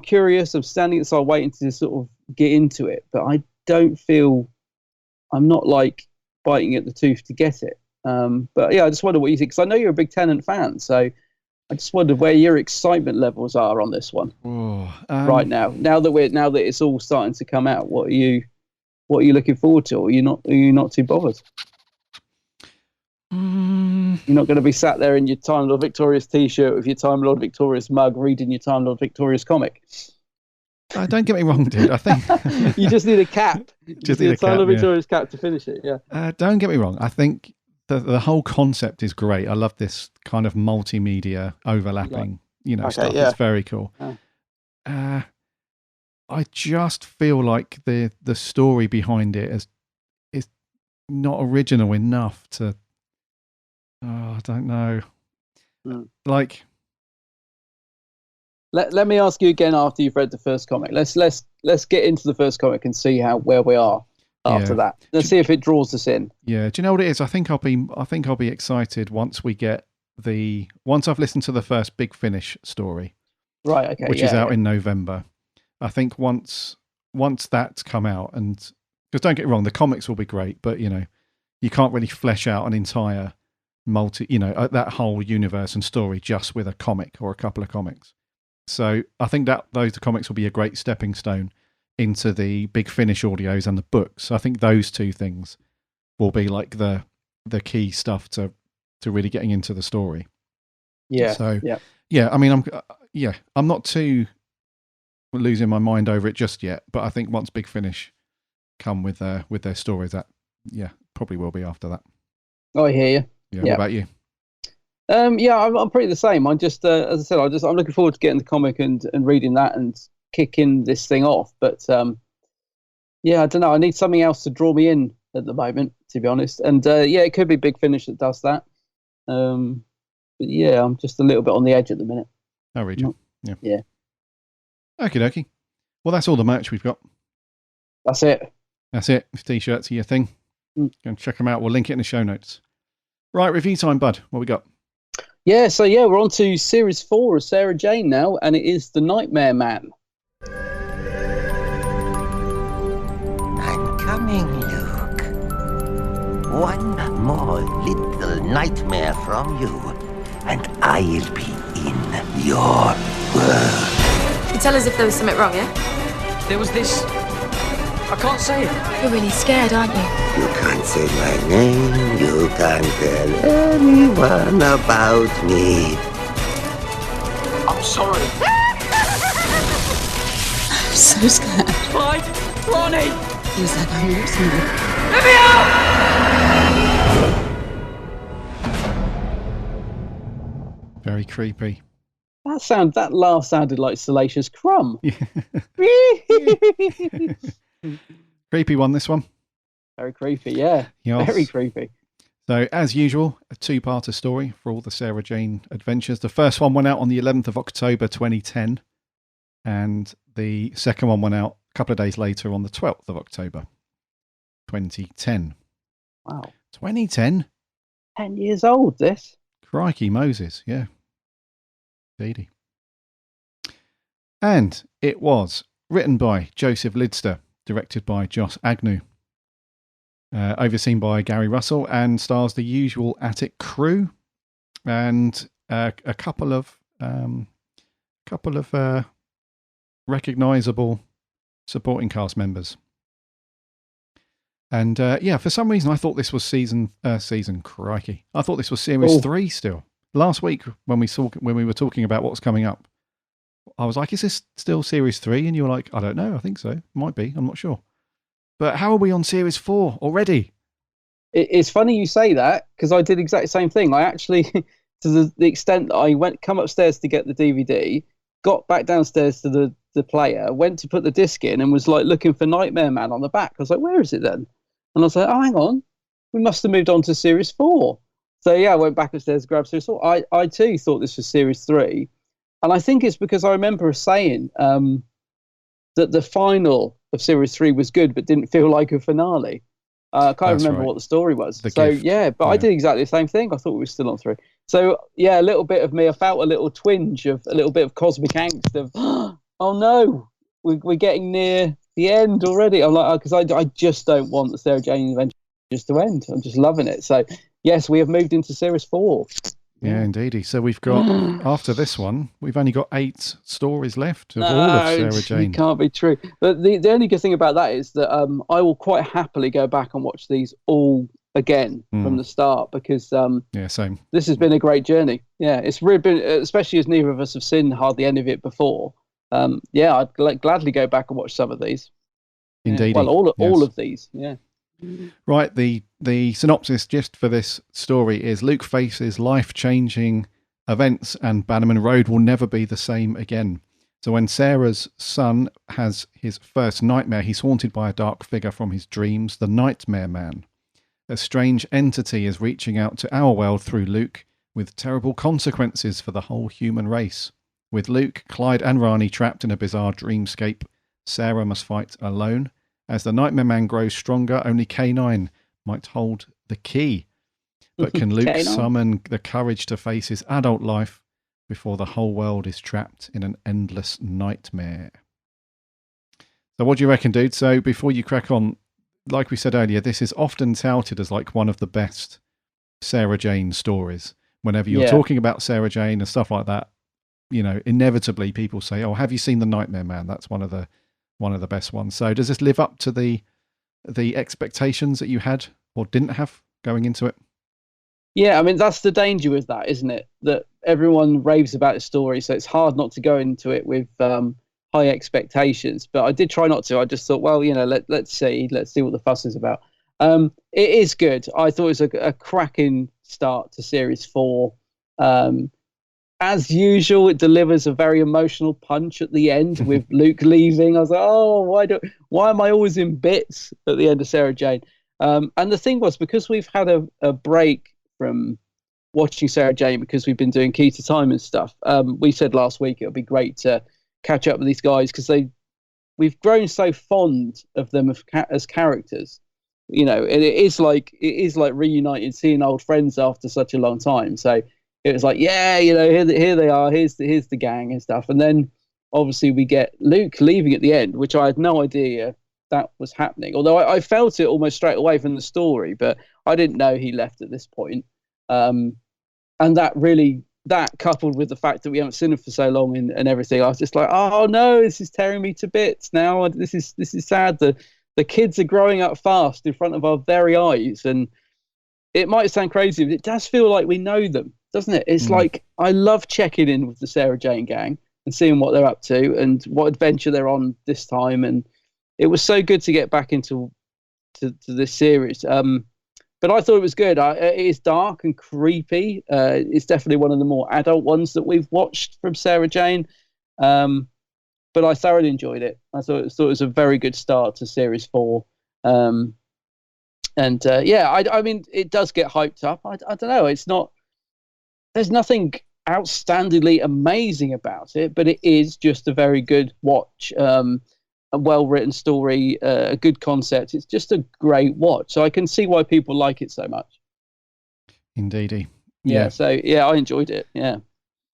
S2: curious. I'm standing outside waiting to sort of get into it, but I don't feel I'm not like biting at the tooth to get it. But yeah, I just wonder what you think, because I know you're a big Tennant fan, so I just wondered where your excitement levels are on this one right now. Now that it's all starting to come out, what are you looking forward to? Or are you not too bothered? You're not going to be sat there in your Time Lord Victorious t-shirt with your Time Lord Victorious mug reading your Time Lord Victorious comic.
S1: Don't get me wrong, dude. I think
S2: you just need a cap.
S1: Just need a
S2: Time
S1: cap,
S2: Lord Victorious cap to finish it. Yeah.
S1: Don't get me wrong. I think the whole concept is great. I love this kind of multimedia overlapping, stuff.
S2: Yeah.
S1: It's very cool. I just feel like the story behind it is not original enough to. Oh, I don't know. Like,
S2: let me ask you again after you've read the first comic. Let's get into the first comic and see where we are after that. Let's see if it draws us in.
S1: Yeah. Do you know what it is? I think I'll be excited once I've listened to the first Big Finish story.
S2: Right. Okay.
S1: Which is out in November. I think once that's come out, and because don't get me wrong, the comics will be great, but you can't really flesh out an entire that whole universe and story just with a comic or a couple of comics. So I think that those comics will be a great stepping stone into the Big Finish audios and the books. So I think those two things will be like the key stuff to really getting into the story.
S2: Yeah.
S1: So yeah, I mean, I'm not too losing my mind over it just yet, but I think once Big Finish come with their stories, that probably will be after that.
S2: Oh, I hear you.
S1: Yeah. What about you?
S2: I'm pretty the same. I'm just, as I said, I'm looking forward to getting the comic and reading that and kicking this thing off. But I don't know. I need something else to draw me in at the moment, to be honest. And it could be Big Finish that does that. But yeah, I'm just a little bit on the edge at the minute.
S1: I'll read you.
S2: Yeah.
S1: Okie dokie. Well, that's all the merch we've got.
S2: That's it.
S1: If t-shirts are your thing, go and check them out. We'll link it in the show notes. Right, review time, bud. What we got?
S2: Yeah, so we're on to series 4 of Sarah Jane now, and it is The Nightmare Man.
S17: I'm coming, Luke. One more little nightmare from you, and I'll be in your world.
S18: You tell us if there was something wrong, yeah?
S10: There was this... I can't say it.
S18: You're really scared, aren't you?
S17: You can't say my name. You can't tell anyone about me.
S10: I'm sorry.
S18: I'm so scared.
S10: Clyde! Ronnie!
S18: Who's that on your side?
S10: Let me out!
S1: Very creepy.
S2: That laugh sounded like Salacious Crumb.
S1: Creepy one, this one.
S2: Very creepy, yeah.
S1: Yes.
S2: Very creepy.
S1: So, as usual, a two-parter story for all the Sarah Jane adventures. The first one went out on the 11th of October 2010, and the second one went out a couple of days later on the 12th of October 2010.
S2: Wow.
S1: 2010?
S2: 10 years old, this.
S1: Crikey Moses, yeah. Indeedy. And it was written by Joseph Lidster, directed by Joss Agnew, overseen by Gary Russell, and stars the usual Attic crew and a couple of recognisable supporting cast members. And for some reason I thought this was season. Crikey! I thought this was series 3 still. Last week when we were talking about what's coming up, I was like, "Is this still series 3?" And you were like, "I don't know. I think so. Might be. I'm not sure." But how are we on series 4 already?
S2: It's funny you say that, because I did the exact same thing. I actually, to the extent that I come upstairs to get the DVD, got back downstairs to the player, went to put the disc in, and was like looking for Nightmare Man on the back. I was like, "Where is it then?" And I was like, "Oh, hang on, we must have moved on to series 4." So yeah, I went back upstairs to grab series 4. I too thought this was series 3, and I think it's because I remember saying that the final of series 3 was good, but didn't feel like a finale. I can't
S1: That's
S2: remember
S1: right.
S2: what the story was.
S1: The
S2: So
S1: Gift.
S2: yeah, but I did exactly the same thing. I thought we were still on 3. So yeah, a little bit of me. I felt a little twinge of a little bit of cosmic angst of, oh no, we're getting near the end already. I'm like, because I just don't want the Sarah Jane Adventures to end. I'm just loving it. So yes, we have moved into series 4.
S1: Yeah, indeedy. So we've got, after this one, we've only got 8 stories left of
S2: No,
S1: all of Sarah Jane.
S2: it can't be true. But the only good thing about that is that I will quite happily go back and watch these all again from the start, because
S1: Yeah, same.
S2: this has been a great journey. Yeah, it's really been, especially as neither of us have seen hardly any of it before. Yeah, I'd gladly go back and watch some of these.
S1: Indeed.
S2: Yeah. Well, all of these. Yeah.
S1: Right, the synopsis just for this story is Luke faces life-changing events and Bannerman Road will never be the same again. So when Sarah's son has his first nightmare, he's haunted by a dark figure from his dreams, the Nightmare Man. A strange entity is reaching out to our world through Luke, with terrible consequences for the whole human race. With Luke, Clyde and Rani trapped in a bizarre dreamscape, Sarah must fight alone. As the Nightmare Man grows stronger, only K9 might hold the key. But can Luke
S2: K9?
S1: summon the courage to face his adult life before the whole world is trapped in an endless nightmare? So what do you reckon, dude? So before you crack on, like we said earlier, this is often touted as like one of the best Sarah Jane stories. Whenever you're talking about Sarah Jane and stuff like that, you know, inevitably people say, "Oh, have you seen The Nightmare Man?" That's one of the best ones. So does this live up to the expectations that you had or didn't have going into it?
S2: Yeah, I mean, that's the danger with that, isn't it? That everyone raves about the story, so it's hard not to go into it with high expectations. But I did try not to. I just thought, well, you know, let's see what the fuss is about. It is good. I thought it was a cracking start to series 4. As usual, it delivers a very emotional punch at the end with Luke leaving. I was like, oh, why am I always in bits at the end of Sarah Jane? And the thing was, because we've had a break from watching Sarah Jane, because we've been doing Key to Time and stuff, we said last week it would be great to catch up with these guys, because we've grown so fond of them as characters. You know, and it is like reunited, seeing old friends after such a long time. So it was like, yeah, you know, here they are. Here's the gang and stuff. And then obviously we get Luke leaving at the end, which I had no idea that was happening. Although I felt it almost straight away from the story, but I didn't know he left at this point. And that coupled with the fact that we haven't seen him for so long and everything, I was just like, oh no, this is tearing me to bits now. This is sad. The kids are growing up fast in front of our very eyes, and it might sound crazy, but it does feel like we know them, doesn't it? It's like, I love checking in with the Sarah Jane gang and seeing what they're up to and what adventure they're on this time. And it was so good to get back into this series. But I thought it was good. It is dark and creepy. It's definitely one of the more adult ones that we've watched from Sarah Jane. But I thoroughly enjoyed it. I thought it was a very good start to series 4. I mean, it does get hyped up. I don't know. It's not. There's nothing outstandingly amazing about it, but it is just a very good watch. A well-written story, a good concept. It's just a great watch. So I can see why people like it so much.
S1: Indeedy.
S2: Yeah. So yeah, I enjoyed it. Yeah.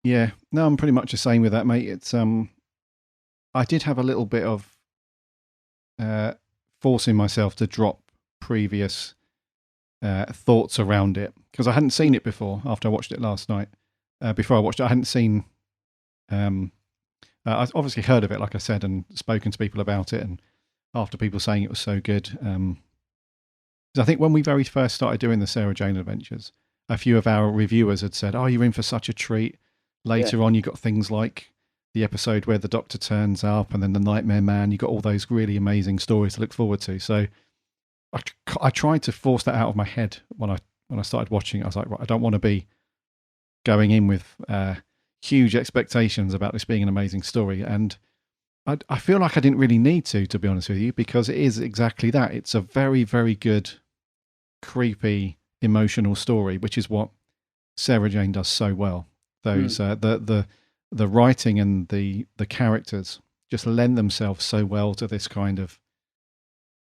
S1: Yeah. No, I'm pretty much the same with that, mate. It's I did have a little bit of forcing myself to drop previous thoughts around it, because I hadn't seen it before. After I watched it last night, before I watched it, I hadn't seen. I obviously heard of it, like I said, and spoken to people about it, and after people saying it was so good. I think when we very first started doing the Sarah Jane Adventures, a few of our reviewers had said, "Oh, you're in for such a treat." Later on, you got things like the episode where the Doctor turns up, and then the Nightmare Man. You got all those really amazing stories to look forward to. So I tried to force that out of my head when I started watching it. I was like, right, I don't want to be going in with huge expectations about this being an amazing story, and I feel like I didn't really need to be honest with you, because it is exactly that. It's a very, very good, creepy, emotional story, which is what Sarah Jane does so well. Those the writing and the characters just lend themselves so well to this kind of,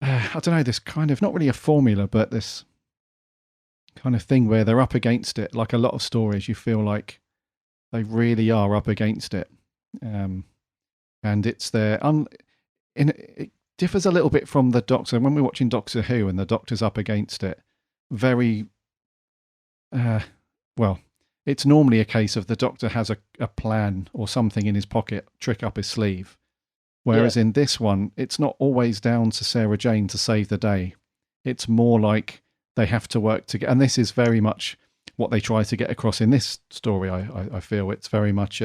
S1: I don't know, this kind of, not really a formula, but this kind of thing where they're up against it. Like a lot of stories, you feel like they really are up against it. And it's their, it differs a little bit from the Doctor. When we're watching Doctor Who and the Doctor's up against it, very, well, it's normally a case of the Doctor has a plan or something in his pocket, trick up his sleeve. Whereas in this one, it's not always down to Sarah Jane to save the day. It's more like they have to work together. And this is very much what they try to get across in this story, I feel. It's very much,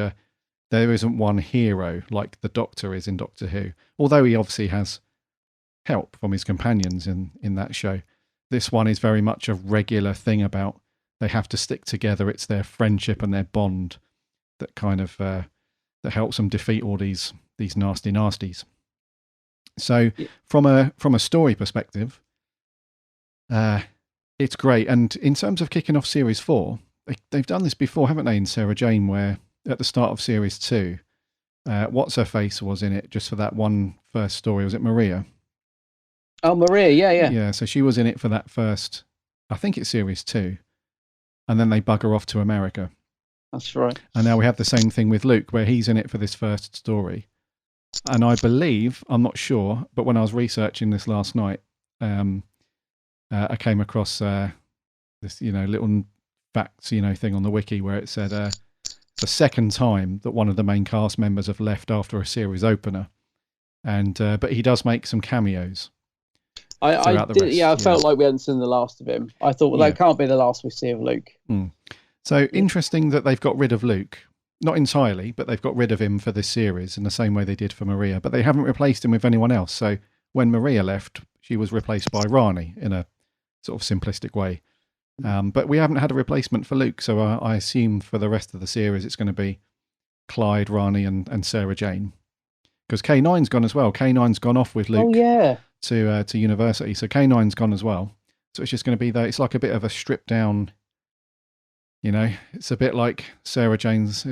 S1: there isn't one hero like the Doctor is in Doctor Who. Although he obviously has help from his companions in that show. This one is very much a regular thing about they have to stick together. It's their friendship and their bond that kind of, that helps them defeat all these nasty nasties. So from a story perspective, it's great. And in terms of kicking off series 4, they've done this before, haven't they, in Sarah Jane, where at the start of series 2, what's her face was in it just for that one first story. Was it Maria?
S2: Oh, Maria, yeah.
S1: Yeah, so she was in it for that first, I think it's series 2. And then they bugger off to America.
S2: That's right.
S1: And now we have the same thing with Luke, where he's in it for this first story. And I believe, I'm not sure, but when I was researching this last night, I came across this, little facts, thing on the wiki where it said the second time that one of the main cast members have left after a series opener, and but he does make some cameos.
S2: I felt like we hadn't seen the last of him. I thought, that can't be the last we see of Luke.
S1: So interesting that they've got rid of Luke. Not entirely, but they've got rid of him for this series in the same way they did for Maria. But they haven't replaced him with anyone else. So when Maria left, she was replaced by Rani in a sort of simplistic way. But we haven't had a replacement for Luke. So I assume for the rest of the series, it's going to be Clyde, Rani, and Sarah Jane. Because K9's gone as well. K9's gone off with Luke to university. So K9's gone as well. So it's just going to be it's like a bit of a stripped down. It's a bit like Sarah Jane's,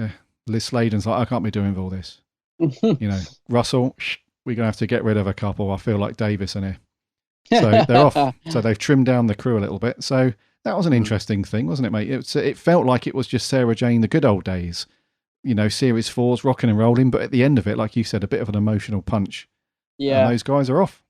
S1: Liz Sladen's like, I can't be doing all this. Russell, we're going to have to get rid of a couple. I feel like Davis in here. So they're off. So they've trimmed down the crew a little bit. So that was an interesting thing, wasn't it, mate? It felt like it was just Sarah Jane, the good old days. Series 4's rocking and rolling. But at the end of it, like you said, a bit of an emotional punch. Yeah. And those guys are off.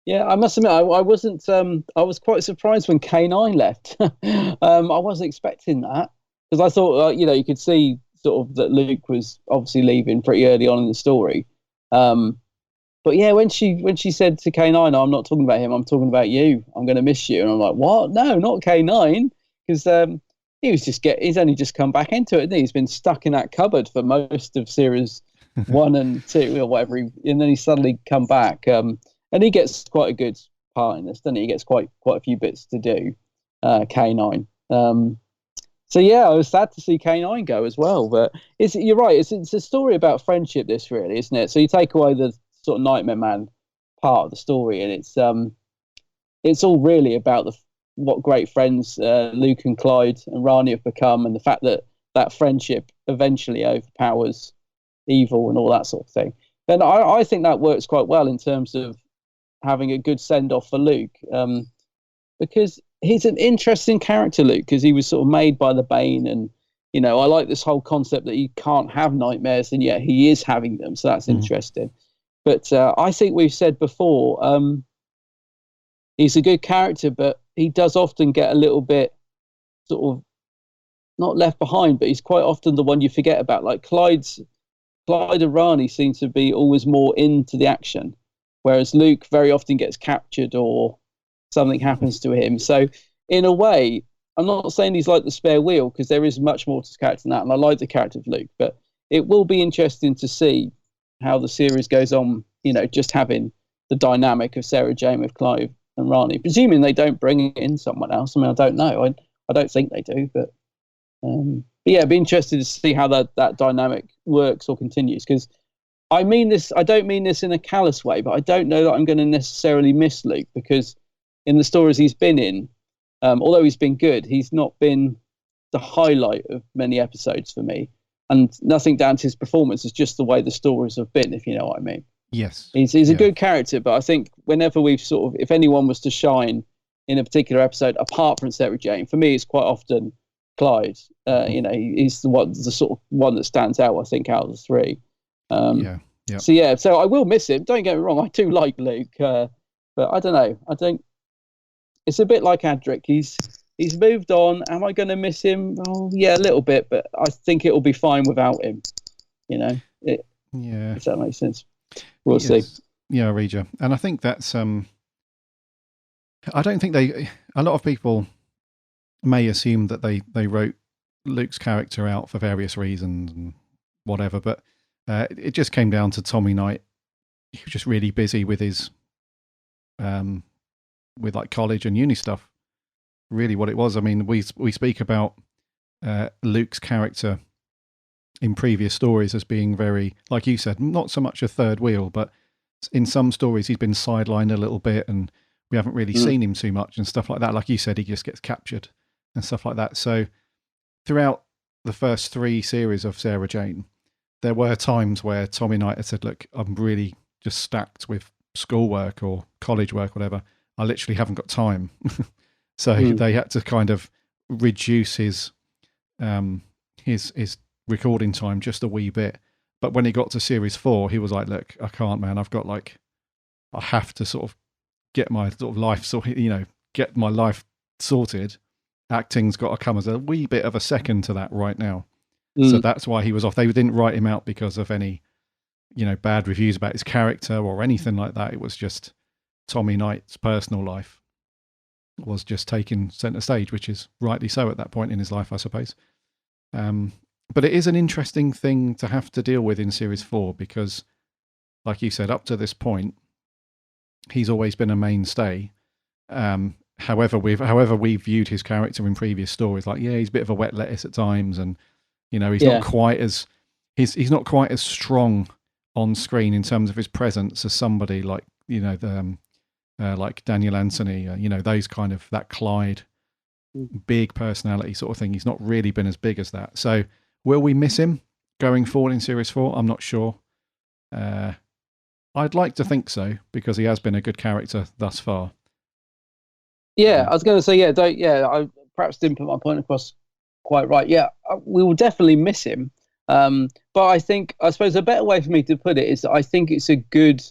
S2: Yeah, I must admit, I wasn't. I was quite surprised when K9 left. I wasn't expecting that because I thought, you could see sort of that Luke was obviously leaving pretty early on in the story. But yeah, when she said to K9, "I'm not talking about him. I'm talking about you. I'm going to miss you," and I'm like, "What? No, not K9," because he's only just come back into it. Isn't he? He's been stuck in that cupboard for most of series 1 and 2 or whatever, and then he's suddenly come back. And he gets quite a good part in this, doesn't he? He gets quite a few bits to do, K9. So yeah, I was sad to see K9 go as well. But you're right. It's a story about friendship, this really, isn't it? So you take away the sort of Nightmare Man part of the story, and it's all really about what great friends Luke and Clyde and Rani have become, and the fact that friendship eventually overpowers evil and all that sort of thing. And I think that works quite well in terms of having a good send-off for Luke, because he's an interesting character, Luke, because he was sort of made by the Bane, and I like this whole concept that he can't have nightmares, and yet he is having them, so that's interesting. But I think we've said before, he's a good character, but he does often get a little bit sort of not left behind, but he's quite often the one you forget about. Like Clyde and Rani seem to be always more into the action, whereas Luke very often gets captured or something happens to him. So in a way, I'm not saying he's like the spare wheel, because there is much more to the character than that, and I like the character of Luke, but it will be interesting to see how the series goes on, just having the dynamic of Sarah Jane with Clive and Rani, presuming they don't bring in someone else. I mean, I don't know. I don't think they do, but yeah, it'd be interesting to see how that dynamic works or continues, because I don't mean this in a callous way, but I don't know that I'm going to necessarily miss Luke, because in the stories he's been in, although he's been good, he's not been the highlight of many episodes for me. and nothing down to his performance. It's just the way the stories have been, if you know what I mean.
S1: Yes.
S2: He's a good character, but I think whenever we've sort of, if anyone was to shine in a particular episode, apart from Sarah Jane, for me, it's quite often Clyde. He's the sort of one that stands out, I think, out of the three.
S1: Yeah.
S2: So I will miss him. Don't get me wrong, I do like Luke, but I don't know. I think it's a bit like Adric. He's moved on. Am I going to miss him? Oh, yeah, a little bit, but I think it'll be fine without him. If that makes sense. We'll see.
S1: Yeah, I read you. And I think that's I don't think a lot of people may assume that they wrote Luke's character out for various reasons and whatever, but it just came down to Tommy Knight. He was just really busy with his with like college and uni stuff. Really what it was. I mean, we speak about Luke's character in previous stories as being very, like you said, not so much a third wheel, but in some stories he's been sidelined a little bit and we haven't really seen him too much and stuff like that. Like you said, he just gets captured and stuff like that. So throughout the first 3 series of Sarah Jane, there were times where Tommy Knight had said, look, I'm really just stacked with schoolwork or college work, whatever. I literally haven't got time. So they had to kind of reduce his recording time just a wee bit. But when he got to series 4, he was like, look, I can't, man. I have to sort of get my sort of life sorted, get my life sorted. Acting's got to come as a wee bit of a second to that right now. So that's why he was off. They didn't write him out because of any, bad reviews about his character or anything like that. It was just Tommy Knight's personal life was just taking center stage, which is rightly so at that point in his life, I suppose. But it is an interesting thing to have to deal with in series 4 because, like you said, up to this point, he's always been a mainstay. However we've viewed his character in previous stories, like, yeah, he's a bit of a wet lettuce at times, and he's not quite as he's not quite as strong on screen in terms of his presence as somebody like like Daniel Anthony, those kind of that Clyde big personality sort of thing. He's not really been as big as that. So will we miss him going forward in series 4? I'm not sure. I'd like to think so because he has been a good character thus far.
S2: Yeah, I was going to say, I perhaps didn't put my point across quite right. Yeah, we will definitely miss him. But I suppose a better way for me to put it is that I think it's a good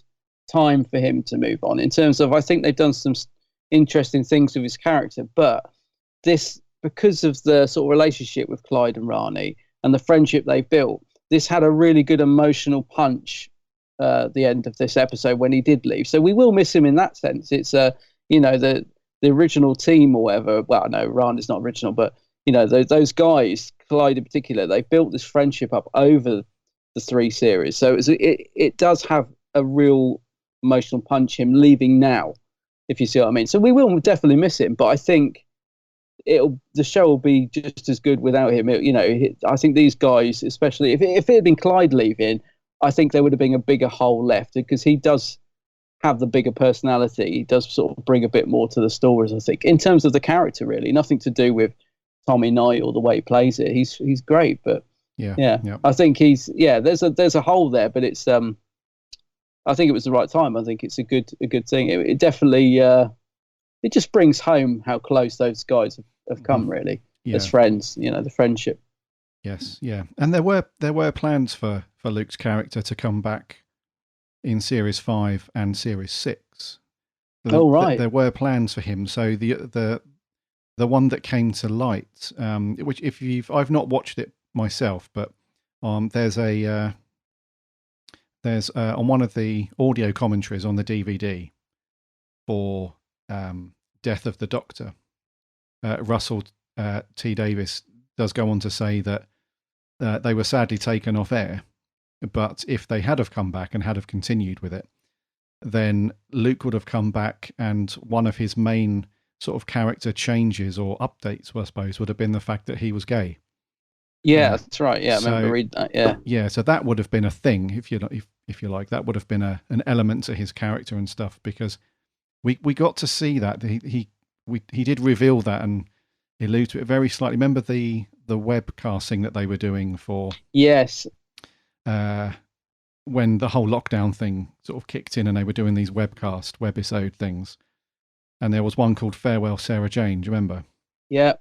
S2: time for him to move on in terms of, I think they've done some interesting things with his character, but this, because of the sort of relationship with Clyde and Rani and the friendship they built, this had a really good emotional punch at the end of this episode when he did leave. So we will miss him in that sense. It's the original team or whatever. Well, no, Rani's not original, but those guys, Clyde in particular, they built this friendship up over the 3 series. So it does have a real emotional punch, him leaving now, if you see what I mean. So we will definitely miss him, but I think the show will be just as good without him. I think these guys, especially if it had been Clyde leaving, I think there would have been a bigger hole left because he does have the bigger personality. He does sort of bring a bit more to the stories, I think, in terms of the character, really. Nothing to do with Tommy Knight or the way he plays it. He's great, but yeah. I think there's a hole there, but it's I think it was the right time. I think it's a good thing. It definitely it just brings home how close those guys have come, really, as friends. The friendship.
S1: Yes, yeah, and there were plans for Luke's character to come back in series 5 and series 6.
S2: Right.
S1: There were plans for him. So the one that came to light, which I've not watched it myself, but there's on one of the audio commentaries on the DVD for Death of the Doctor, Russell T. Davis does go on to say that they were sadly taken off air, but if they had have come back and had have continued with it, then Luke would have come back, and one of his main sort of character changes or updates, I suppose, would have been the fact that he was gay.
S2: Yeah, that's right. Yeah, I remember reading that. Yeah,
S1: yeah. So that would have been a thing, if you like. That would have been an element to his character and stuff, because we got to see that he did reveal that and allude to it very slightly. Remember the the webcasting that they were doing for
S2: Yes.
S1: When the whole lockdown thing sort of kicked in, and they were doing these webisode things, and there was one called Farewell Sarah Jane. Do you remember?
S2: Yeah.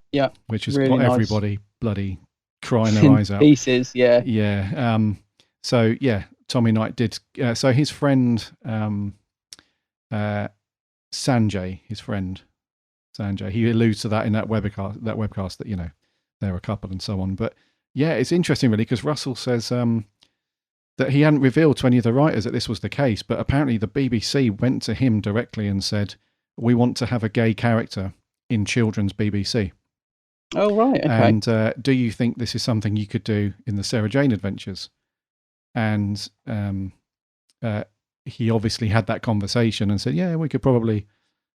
S1: Which has
S2: really
S1: got
S2: nice.
S1: everybody bloody crying their eyes out.
S2: Pieces, yeah.
S1: Yeah. So yeah, Tommy Knight did. So his friend Sanjay, he alludes to that in that webcast that, you know, they're a couple and so on. But yeah, it's interesting really, because Russell says that he hadn't revealed to any of the writers that this was the case, but apparently the BBC went to him directly and said, we want to have a gay character in children's BBC.
S2: Oh, right, okay.
S1: And do you think this is something you could do in the Sarah Jane Adventures? And he obviously had that conversation and said, yeah, we could probably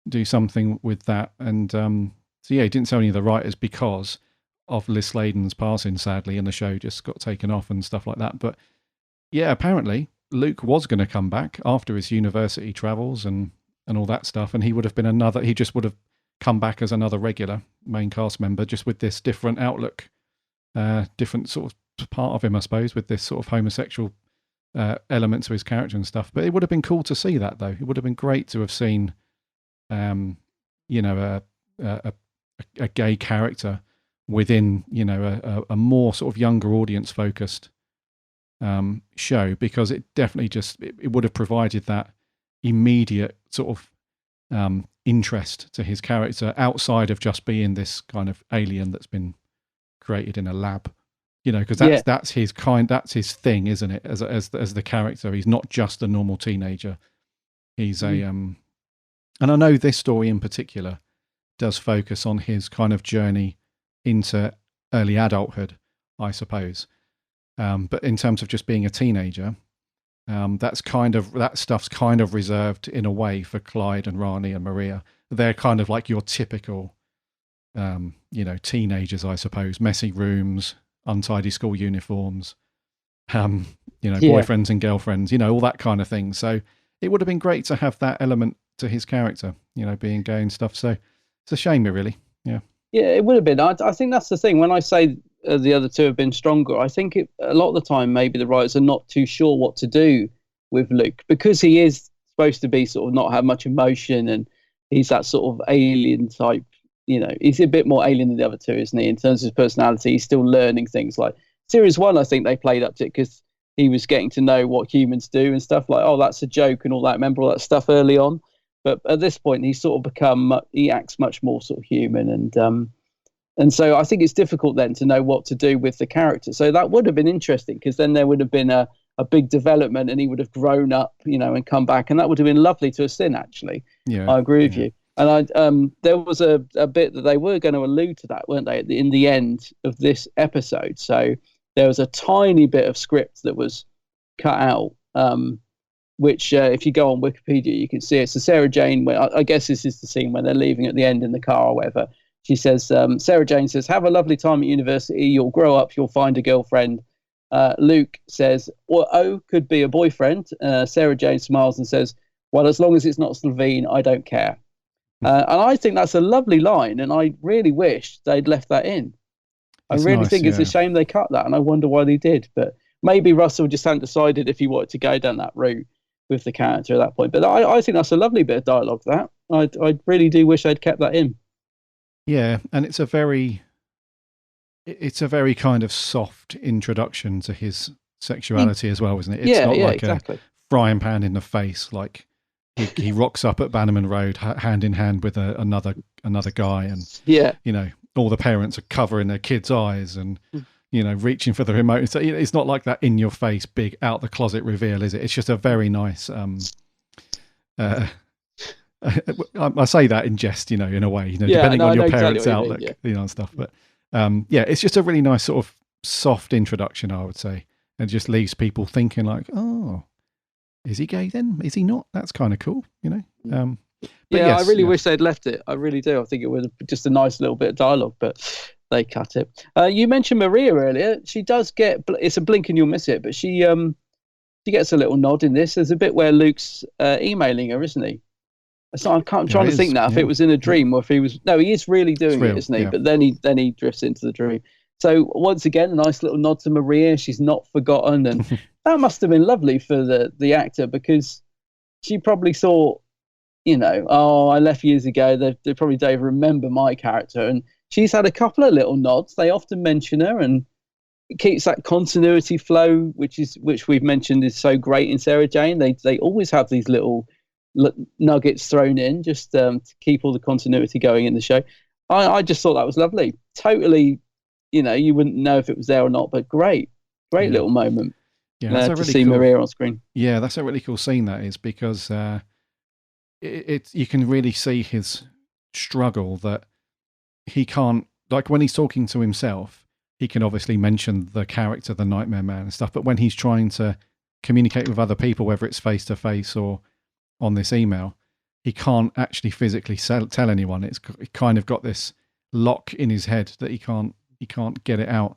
S1: do something with that. And so yeah, he didn't tell any of the writers because of Liz Sladen's passing, sadly, and the show just got taken off and stuff like that. But yeah, apparently Luke was going to come back after his university travels and all that stuff, and he just would have come back as another regular main cast member, just with this different outlook, different sort of part of him, I suppose, with this sort of homosexual element to his character and stuff. But it would have been cool to see that, though. It would have been great to have seen, you know, a gay character within, you know, a more sort of younger audience focused show, because it definitely it would have provided that immediate sort of interest to his character outside of just being this kind of alien that's been created in a lab, you know, because that's his thing, isn't it? As the character, he's not just a normal teenager. He's and I know this story in particular does focus on his kind of journey into early adulthood, I suppose. But in terms of just being a teenager, that stuff's kind of reserved in a way for Clyde and Rani and Maria. They're kind of like your typical, you know, teenagers, I suppose. Messy rooms, untidy school uniforms, you know, boyfriends and girlfriends, you know, all that kind of thing. So it would have been great to have that element to his character, you know, being gay and stuff. So it's a shame, really. Yeah.
S2: Yeah, it would have been. I think that's the thing. When I say the other two have been stronger, I think a lot of the time maybe the writers are not too sure what to do with Luke, because he is supposed to be sort of not have much emotion, and he's that sort of alien type, you know, he's a bit more alien than the other two, isn't he? In terms of his personality, he's still learning things. Like series 1, I think they played up to it because he was getting to know what humans do and stuff, like, oh, that's a joke and all that. Remember all that stuff early on? But at this point, he's sort of he acts much more sort of human. And so I think it's difficult then to know what to do with the character. So that would have been interesting, because then there would have been a big development and he would have grown up, you know, and come back. And that would have been lovely to have seen, actually. Yeah, I agree with you. And there was a bit that they were going to allude to that, weren't they, in the end of this episode. So there was a tiny bit of script that was cut out, which if you go on Wikipedia, you can see it. So Sarah Jane, I guess this is the scene when they're leaving at the end in the car or whatever. She says, Sarah Jane says, have a lovely time at university. You'll grow up. You'll find a girlfriend. Luke says, could be a boyfriend. Sarah Jane smiles and says, well, as long as it's not Slovene, I don't care. And I think that's a lovely line. And I really wish they'd left that in. I really think it's a shame they cut that. And I wonder why they did. But maybe Russell just hadn't decided if he wanted to go down that route with the character at that point. But I think that's a lovely bit of dialogue, that. I really do wish they'd kept that in.
S1: Yeah, and it's a very kind of soft introduction to his sexuality as well, isn't it? It's not like exactly. A frying pan in the face. Like he rocks up at Bannerman Road hand in hand with another guy, and you know, all the parents are covering their kids' eyes and you know, reaching for the remote. So it's not like that in your face, big out the closet reveal, is it? It's just a very nice. I say that in jest, you know, in a way, you know, depending on your parents' outlook, you know, and stuff. But it's just a really nice sort of soft introduction, I would say, and just leaves people thinking like, oh, is he gay then? Is he not? That's kind of cool, you know. But
S2: I really wish they'd left it. I really do. I think it was just a nice little bit of dialogue, but they cut it. You mentioned Maria earlier. She does get, it's a blink and you'll miss it, but she gets a little nod in this. There's a bit where Luke's emailing her, isn't he? So I'm trying to think now if it was in a dream or if he was. No, he is really doing it, isn't he? Yeah. But then he drifts into the dream. So once again, a nice little nod to Maria. She's not forgotten, and that must have been lovely for the actor, because she probably thought, oh, I left years ago. They probably don't even remember my character, and she's had a couple of little nods. They often mention her, and it keeps that continuity flow, which we've mentioned is so great in Sarah Jane. They always have these little nuggets thrown in just to keep all the continuity going in the show. I just thought that was lovely. Totally, you wouldn't know if it was there or not, but great little moment.
S1: Yeah,
S2: to see Maria on screen.
S1: Yeah, that's a really cool scene, that is, because you can really see his struggle, that he can't, like when he's talking to himself, he can obviously mention the character, the Nightmare Man and stuff, but when he's trying to communicate with other people, whether it's face to face or on this email, he can't actually physically tell anyone. It's kind of got this lock in his head that he can't get it out.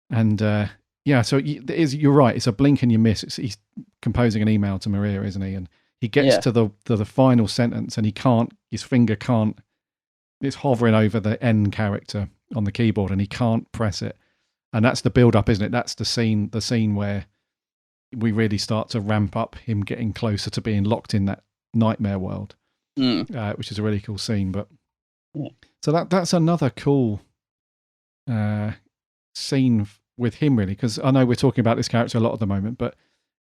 S1: And so you're right. It's a blink and you miss. He's composing an email to Maria, isn't he? And he gets to the final sentence, and his finger can't. It's hovering over the N character on the keyboard, and he can't press it. And that's the build up, isn't it? That's the scene where we really start to ramp up him getting closer to being locked in that nightmare world, which is a really cool scene. But so that's another cool scene with him, really, because I know we're talking about this character a lot at the moment, but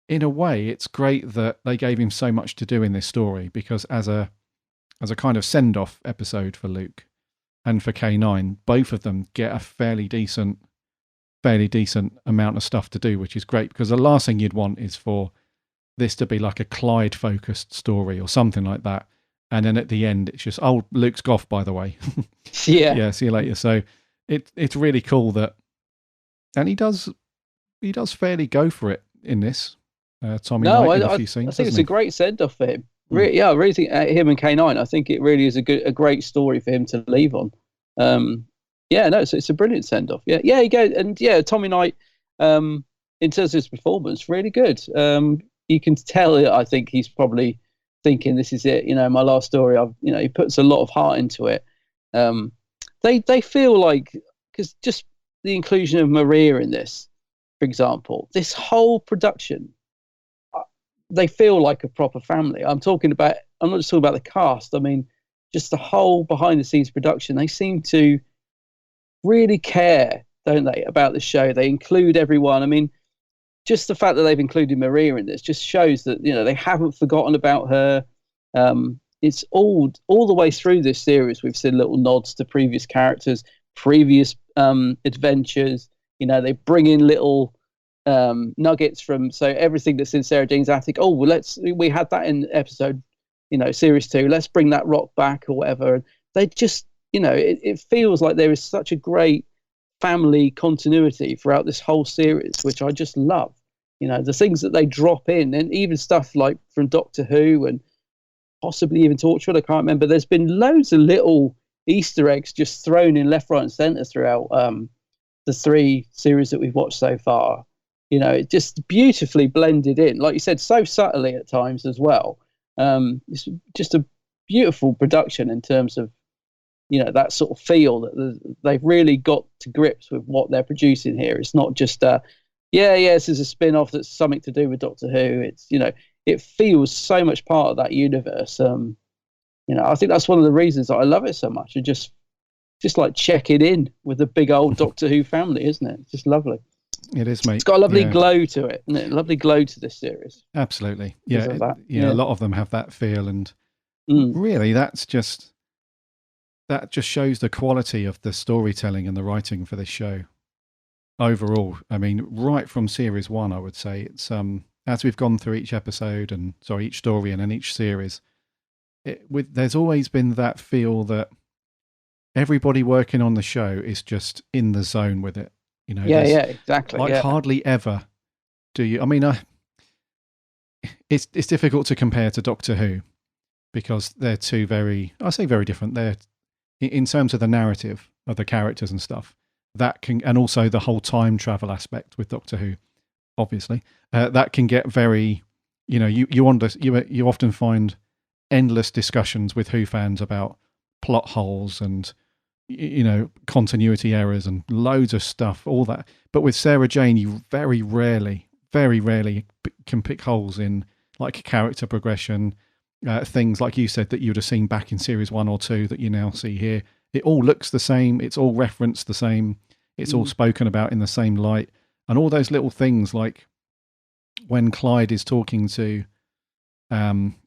S1: in a way it's great that they gave him so much to do in this story, because as a kind of send-off episode for Luke and for K9, both of them get a fairly decent amount of stuff to do, which is great, because the last thing you'd want is for this to be like a Clyde focused story or something like that, and then at the end it's just, oh, Luke's off, by the way. Yeah, see you later. So it's really cool that, and he does fairly go for it in this. Tommy Knight in a few scenes.
S2: I think it's a great send off for him. I really think him and K9. I think it really is a great story for him to leave on. It's a brilliant send off. Yeah, he goes, and Tommy Knight, in terms of his performance, really good. You can tell. I think he's probably thinking, this is it. My last story. He puts a lot of heart into it. They feel like, because just the inclusion of Maria in this, for example, this whole production, they feel like a proper family. I'm not just talking about the cast. I mean, just the whole behind the scenes production. They seem to really care, don't they, about the show? They include everyone. I mean, just the fact that they've included Maria in this just shows that, they haven't forgotten about her. It's all the way through this series, we've seen little nods to previous characters, previous adventures. They bring in little nuggets from, so everything that's in Sarah Jane's attic. Oh, well, we had that in episode, series 2. Let's bring that rock back or whatever. They just, it feels like there is such a great family continuity throughout this whole series, which I just love. The things that they drop in, and even stuff like from Doctor Who and possibly even Torchwood, I can't remember. There's been loads of little Easter eggs just thrown in left, right, and centre throughout the 3 series that we've watched so far. It just beautifully blended in, like you said, so subtly at times as well. It's just a beautiful production in terms of, that sort of feel that they've really got to grips with what they're producing here. It's not just this is a spin-off that's something to do with Doctor Who. It's, it feels so much part of that universe. I think that's one of the reasons that I love it so much. And just like checking in with the big old Doctor Who family, isn't it? It's just lovely.
S1: It is, mate.
S2: It's got a lovely glow to it, isn't it? A lovely glow to this series.
S1: Absolutely. Yeah. A lot of them have that feel, and really that just shows the quality of the storytelling and the writing for this show overall. I mean, right from series 1, I would say it's as we've gone through each each story and then each series, there's always been that feel that everybody working on the show is just in the zone with it. Exactly. Like hardly ever do you. I mean, it's difficult to compare to Doctor Who because they're two very different. They're in terms of the narrative of the characters and stuff and also the whole time travel aspect with Doctor Who. Obviously, that can get very. You often find endless discussions with Who fans about plot holes and continuity errors and loads of stuff, all that. But with Sarah Jane, you very rarely can pick holes in like character progression, things like you said that you would have seen back in series 1 or 2 that you now see here. It all looks the same. It's all referenced the same. It's all spoken about in the same light. And all those little things, like when Clyde is talking to,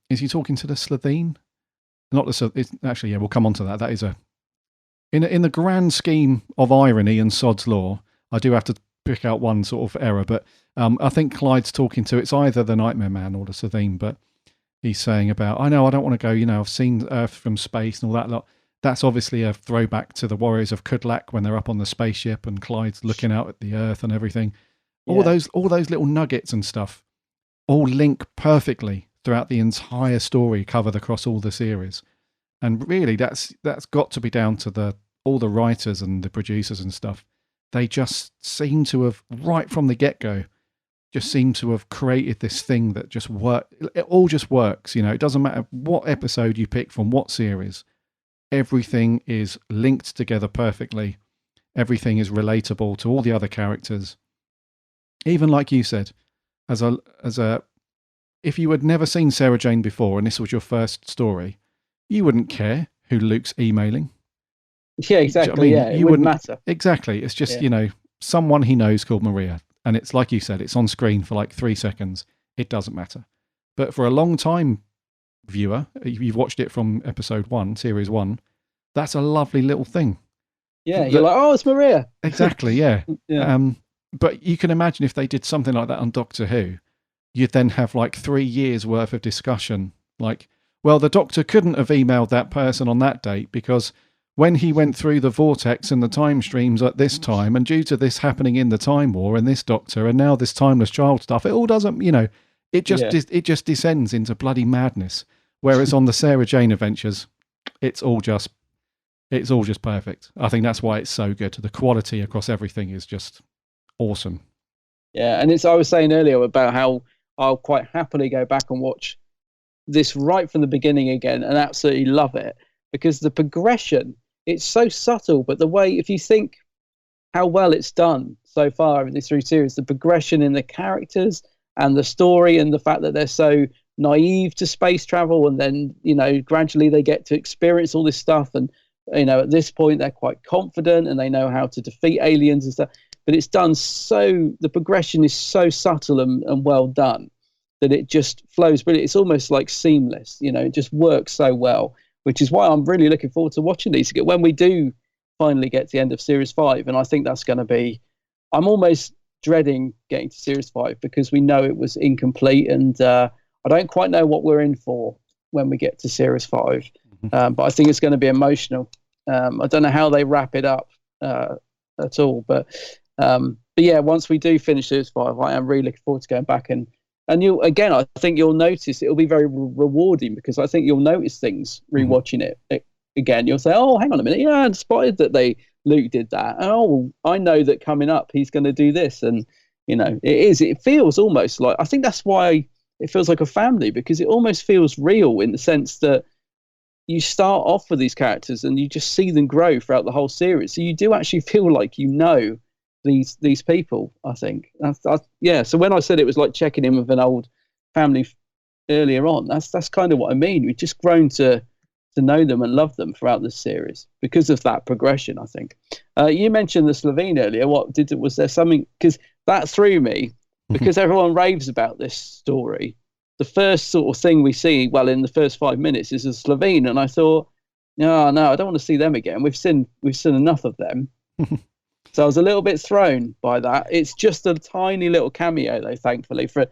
S1: is he talking to the Slitheen? Not the, it's, actually, yeah, we'll come on to that. That is in the grand scheme of irony and Sod's Law, I do have to pick out one sort of error, but I think Clyde's talking to, it's either the Nightmare Man or the Slitheen, but he's saying about, I know I don't want to go, I've seen Earth from space and all that lot. That's obviously a throwback to the Warriors of Kudlak when they're up on the spaceship and Clyde's looking out at the Earth and everything. All those little nuggets and stuff all link perfectly throughout the entire story covered across all the series. And really, that's got to be down to all the writers and the producers and stuff. They just seem to have, right from the get-go, just seem to have created this thing that just work. It all just works. It doesn't matter what episode you pick from what series. Everything is linked together perfectly. Everything is relatable to all the other characters. Even like you said, as a if you had never seen Sarah Jane before and this was your first story, you wouldn't care who Luke's emailing.
S2: Yeah, exactly. It wouldn't matter.
S1: Exactly. It's just, someone he knows called Maria. And it's like you said, it's on screen for like 3 seconds. It doesn't matter. But for a long time viewer, you've watched it from episode 1, series 1, that's a lovely little thing.
S2: Yeah, you're like, oh, it's Maria.
S1: Exactly, yeah.
S2: Yeah.
S1: But you can imagine if they did something like that on Doctor Who, you'd then have like 3 years worth of discussion. Like, well, the Doctor couldn't have emailed that person on that date because when he went through the vortex and the time streams at this time, and due to this happening in the Time War and this Doctor, and now this timeless child stuff, it all doesn't, it just descends into bloody madness. Whereas on the Sarah Jane adventures, it's all just perfect. I think that's why it's so good. The quality across everything is just awesome.
S2: Yeah, and I was saying earlier about how I'll quite happily go back and watch this right from the beginning again and absolutely love it, because the progression, it's so subtle, but the way, if you think how well it's done so far in this 3 series, the progression in the characters and the story and the fact that they're so naive to space travel, and then gradually they get to experience all this stuff, and at this point they're quite confident and they know how to defeat aliens and stuff, but it's done so, the progression is so subtle and well done that it just flows brilliant. It's almost like seamless, it just works so well, which is why I'm really looking forward to watching these when we do finally get to the end of series 5. And I think that's going to be, I'm almost dreading getting to series 5 because we know it was incomplete, and I don't quite know what we're in for when we get to series 5. But I think it's going to be emotional. I don't know how they wrap it up at all, but yeah, once we do finish series 5, I am really looking forward to going back and you again. I think you'll notice it'll be very rewarding, because I think you'll notice things rewatching it again. You'll say, "Oh, hang on a minute, yeah, I'm spotted that Luke did that. And, oh, I know that coming up he's going to do this." And it feels almost like, I think that's why it feels like a family, because it almost feels real in the sense that you start off with these characters and you just see them grow throughout the whole series. So you do actually feel like these people, I think. Yeah, so when I said it was like checking in with an old family earlier on, that's kind of what I mean. We've just grown to know them and love them throughout this series because of that progression, I think. You mentioned the Slitheen earlier. Was there something, because that threw me, because everyone raves about this story. The first sort of thing we see, well, in the first 5 minutes, is a Slitheen, and I thought, no, I don't want to see them again. We've seen enough of them. So I was a little bit thrown by that. It's just a tiny little cameo, though, thankfully. For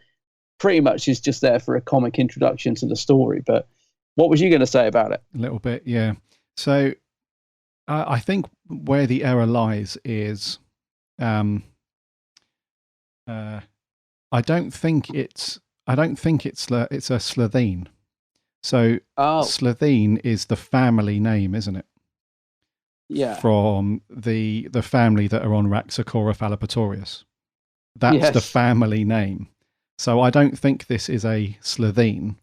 S2: pretty much is just there for a comic introduction to the story. But what was you going to say about it?
S1: A little bit, yeah. So I think where the error lies is, I don't think it's a Slitheen. So Slitheen is the family name, isn't it?
S2: Yeah.
S1: From the family that are on Raxacora Fallopatorius. That's the family name. So I don't think this is a Slitheen.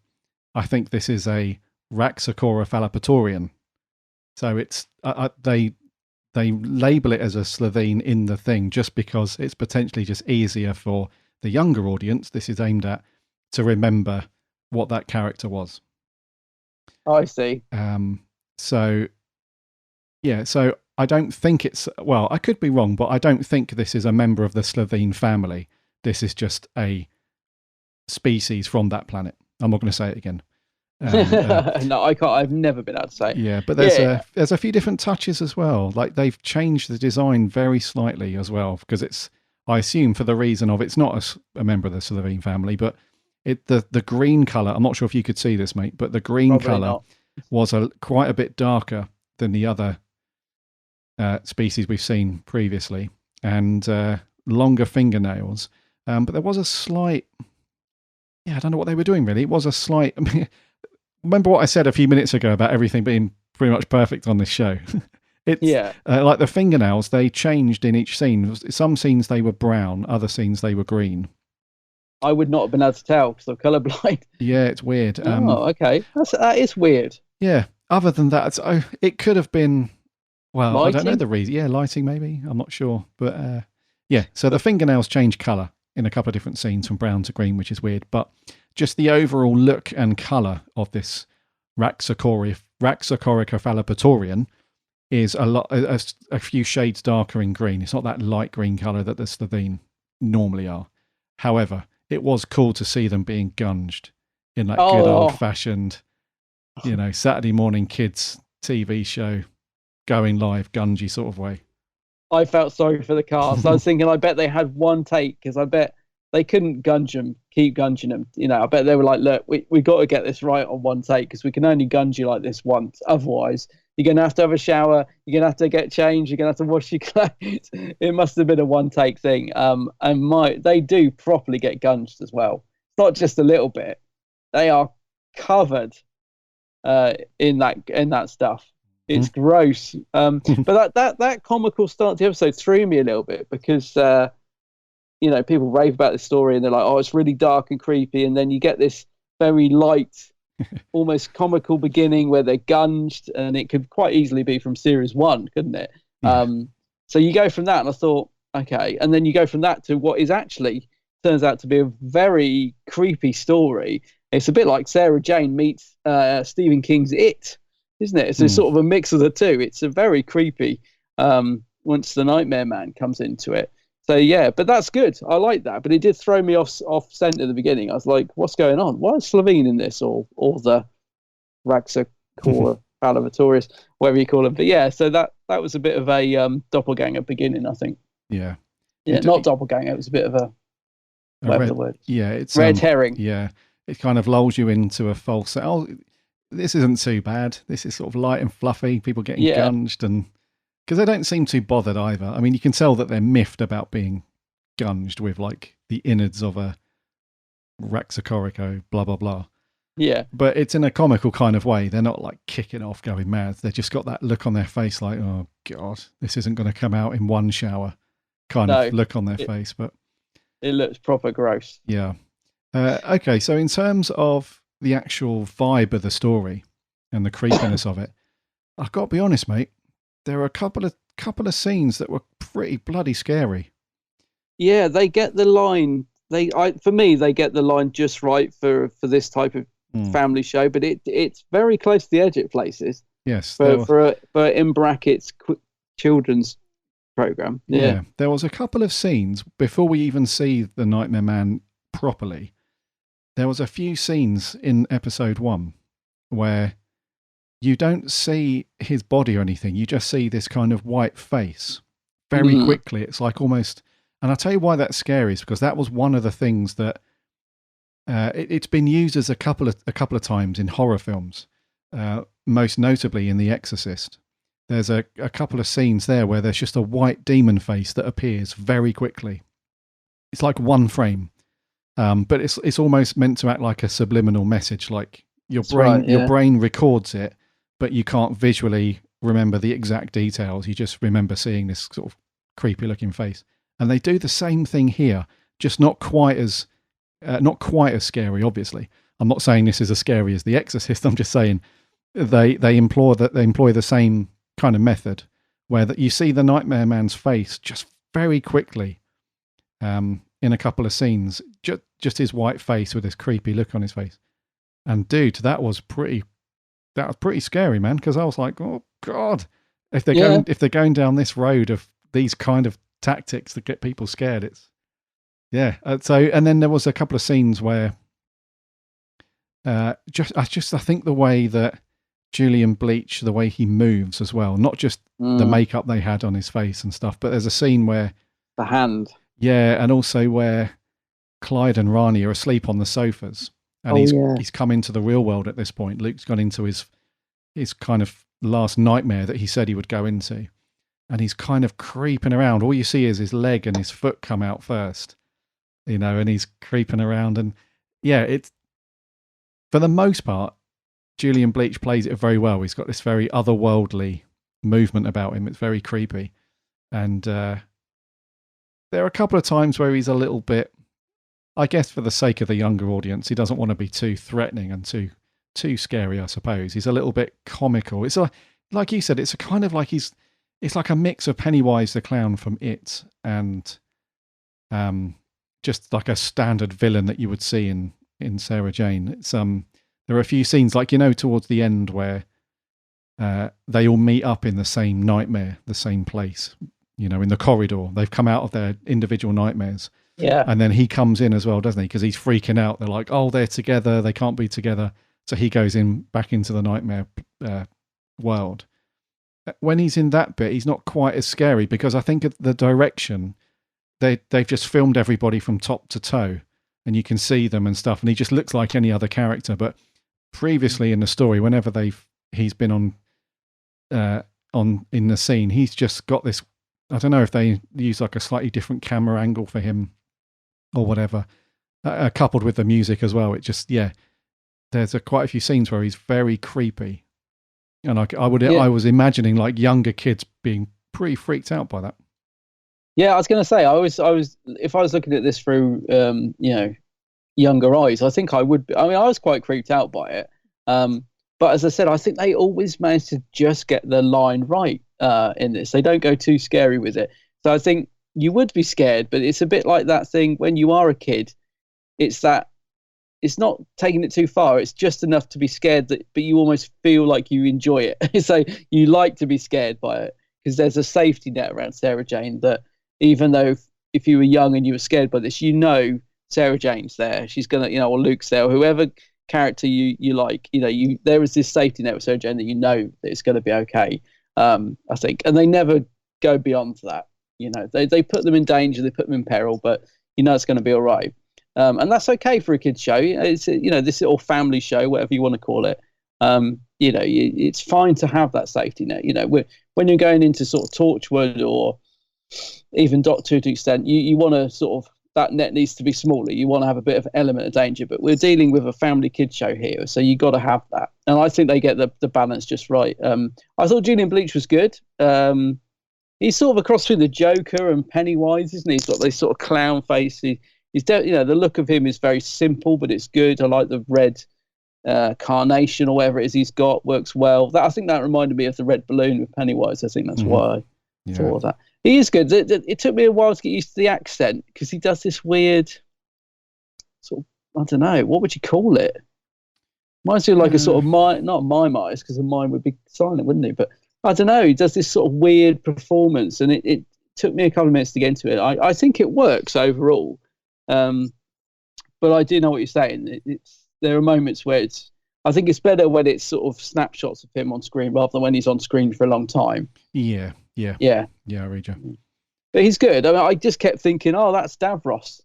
S1: I think this is a Raxacora Fallopatorian. So it's they label it as a Slovene in the thing just because it's potentially just easier for the younger audience this is aimed at to remember what that character was.
S2: I see.
S1: So I don't think it's, well, I could be wrong, but I don't think this is a member of the Slovene family. This is just a species from that planet. I'm not going to say it again.
S2: No, I can't. I've never been able to say.
S1: Yeah, but there's a few different touches as well. Like they've changed the design very slightly as well, because it's, I assume for the reason of it's not a member of the Slovene family, but the green color. I'm not sure if you could see this, mate, but the green color was quite a bit darker than the other species we've seen previously, and longer fingernails. But there was a slight, I don't know what they were doing really. It was a slight. Remember what I said a few minutes ago about everything being pretty much perfect on this show? It's like the fingernails, they changed in each scene. Some scenes they were brown, other scenes they were green.
S2: I would not have been able to tell because I'm colourblind.
S1: Yeah, it's weird.
S2: Okay. That is weird.
S1: Yeah. Other than that, it could have been, well,
S2: lighting?
S1: I don't know the reason. Yeah, lighting maybe. I'm not sure. But so the fingernails change colour in a couple of different scenes from brown to green, which is weird. But just the overall look and colour of this Raxacorica phallopatorian is a few shades darker in green. It's not that light green colour that the Slovene normally are. However, it was cool to see them being gunged in that good old-fashioned, Saturday morning kids TV show, going live, gungy sort of way.
S2: I felt sorry for the cast. I was thinking, I bet they had one take because I bet they couldn't keep gunging them. I bet they were like, look, we got to get this right on one take because we can only gunge you like this once. Otherwise, you're going to have a shower. You're going to have to get changed. You're going to have to wash your clothes. It must have been a one take thing. And they do properly get gunged as well. It's not just a little bit. They are covered in that stuff. It's gross. But that comical start to the episode threw me a little bit because, people rave about this story and they're like, oh, it's really dark and creepy. And then you get this very light, almost comical beginning where they're gunged, and it could quite easily be from series 1, couldn't it? Yeah. So you go from that, and I thought, okay. And then you go from that to what is actually turns out to be a very creepy story. It's a bit like Sarah Jane meets Stephen King's It, isn't it? It's a sort of a mix of the two. It's a very creepy once the Nightmare Man comes into it. So yeah, but that's good. I like that. But it did throw me off scent at the beginning. I was like, what's going on? Why is Slovene in this or the Raxacorica phallopatorius, whatever you call them? But yeah, so that was a bit of a doppelganger beginning, I think.
S1: Yeah.
S2: Yeah, not doppelganger. It was a bit of whatever the word.
S1: Yeah, it's
S2: red herring.
S1: Yeah, it kind of lulls you into a false. Oh, this isn't too bad. This is sort of light and fluffy. People getting gunged, and because they don't seem too bothered either. I mean, you can tell that they're miffed about being gunged with like the innards of a Raxacorica, blah blah blah.
S2: Yeah,
S1: but it's in a comical kind of way. They're not like kicking off, going mad. They've just got that look on their face, like, oh god, this isn't going to come out in one shower. Kind of look on their face, but
S2: it looks proper gross.
S1: Yeah. Okay, so in terms of the actual vibe of the story and the creepiness of it, I've got to be honest, mate. There are a couple of scenes that were pretty bloody scary.
S2: Yeah, they get the line. For me, they get the line just right for this type of family show. But it's very close to the edge at places.
S1: Yes,
S2: for in brackets children's program.
S1: Yeah, there was a couple of scenes before we even see the Nightmare Man properly. There was a few scenes in episode 1 where you don't see his body or anything. You just see this kind of white face very quickly. It's like almost, and I'll tell you why that's scary is because that was one of the things that it's been used as a couple of times in horror films, most notably in The Exorcist. There's a couple of scenes there where there's just a white demon face that appears very quickly. It's like one frame, but it's almost meant to act like a subliminal message. Like your brain records it, but you can't visually remember the exact details. You just remember seeing this sort of creepy looking face. And they do the same thing here, just not quite as scary. Obviously, I'm not saying this is as scary as The Exorcist. I'm just saying they employ the same kind of method where you see the Nightmare Man's face just very quickly in a couple of scenes, just his white face with this creepy look on his face. And dude, that was pretty scary, man, because I was like, oh God, if they're going down this road of these kind of tactics that get people scared, it's and then there was a couple of scenes where I think the way that Julian Bleach, the way he moves as well, not just the makeup they had on his face and stuff, but there's a scene where
S2: the hand,
S1: and also where Clyde and Rani are asleep on the sofas, and he's come into the real world at this point. Luke's gone into his kind of last nightmare that he said he would go into, and he's kind of creeping around. All you see is his leg and his foot come out first, and he's creeping around, and it's, for the most part, Julian Bleach plays it very well. He's got this very otherworldly movement about him. It's very creepy. And there are a couple of times where he's a little bit, I guess for the sake of the younger audience, he doesn't want to be too threatening and too scary, I suppose. He's a little bit comical. It's like you said, it's a kind of like it's like a mix of Pennywise the Clown from It and just like a standard villain that you would see in Sarah Jane. It's there are a few scenes, like, towards the end where they all meet up in the same nightmare, the same place, in the corridor. They've come out of their individual nightmares.
S2: Yeah.
S1: And then he comes in as well, doesn't he? Because he's freaking out. They're like, oh, they're together. They can't be together. So he goes back into the nightmare world. When he's in that bit, he's not quite as scary, because I think the direction, they've just filmed everybody from top to toe, and you can see them and stuff. And he just looks like any other character. But previously in the story, whenever he's been in the scene, he's just got this, I don't know if they use like a slightly different camera angle for him or whatever, coupled with the music as well. It just, there's quite a few scenes where he's very creepy. And I was imagining like younger kids being pretty freaked out by that.
S2: Yeah, I was going to say, I was, if I was looking at this through, younger eyes, I think I would be. I mean, I was quite creeped out by it. But as I said, I think they always manage to just get the line right in this. They don't go too scary with it. So I think you would be scared, but it's a bit like that thing when you are a kid. It's not taking it too far. It's just enough to be scared, but you almost feel like you enjoy it. So you like to be scared by it, because there's a safety net around Sarah Jane that, even though if you were young and you were scared by this, Sarah Jane's there. She's gonna, or Luke's there, or whoever character you like. There is this safety net with Sarah Jane that that it's going to be okay. I think, and they never go beyond that. They put them in danger, they put them in peril, but it's going to be all right. And that's okay for a kids show. It's this little family show, whatever you want to call it. It's fine to have that safety net. When you're going into sort of Torchwood or even Doctor to an extent, you want to sort of, that net needs to be smaller. You want to have a bit of element of danger, but we're dealing with a family kids show here, so you got to have that. And I think they get the balance just right. I thought Julian Bleach was good. He's sort of a cross between the Joker and Pennywise, isn't he? He's got this sort of clown face. He's the look of him is very simple, but it's good. I like the red carnation or whatever it is he's got, works well. I think that reminded me of the red balloon with Pennywise. I think that's why I thought of that. He is good. It took me a while to get used to the accent, because he does this weird sort of, I don't know, what would you call it? Reminds me of like a sort of not mime eyes, because a mime would be silent, wouldn't he? But I don't know. He does this sort of weird performance, and it took me a couple of minutes to get into it. I think it works overall, but I do know what you're saying. There are moments where I think it's better when it's sort of snapshots of him on screen rather than when he's on screen for a long time.
S1: Yeah, I read you.
S2: But he's good. I mean, I just kept thinking, oh, that's Davros,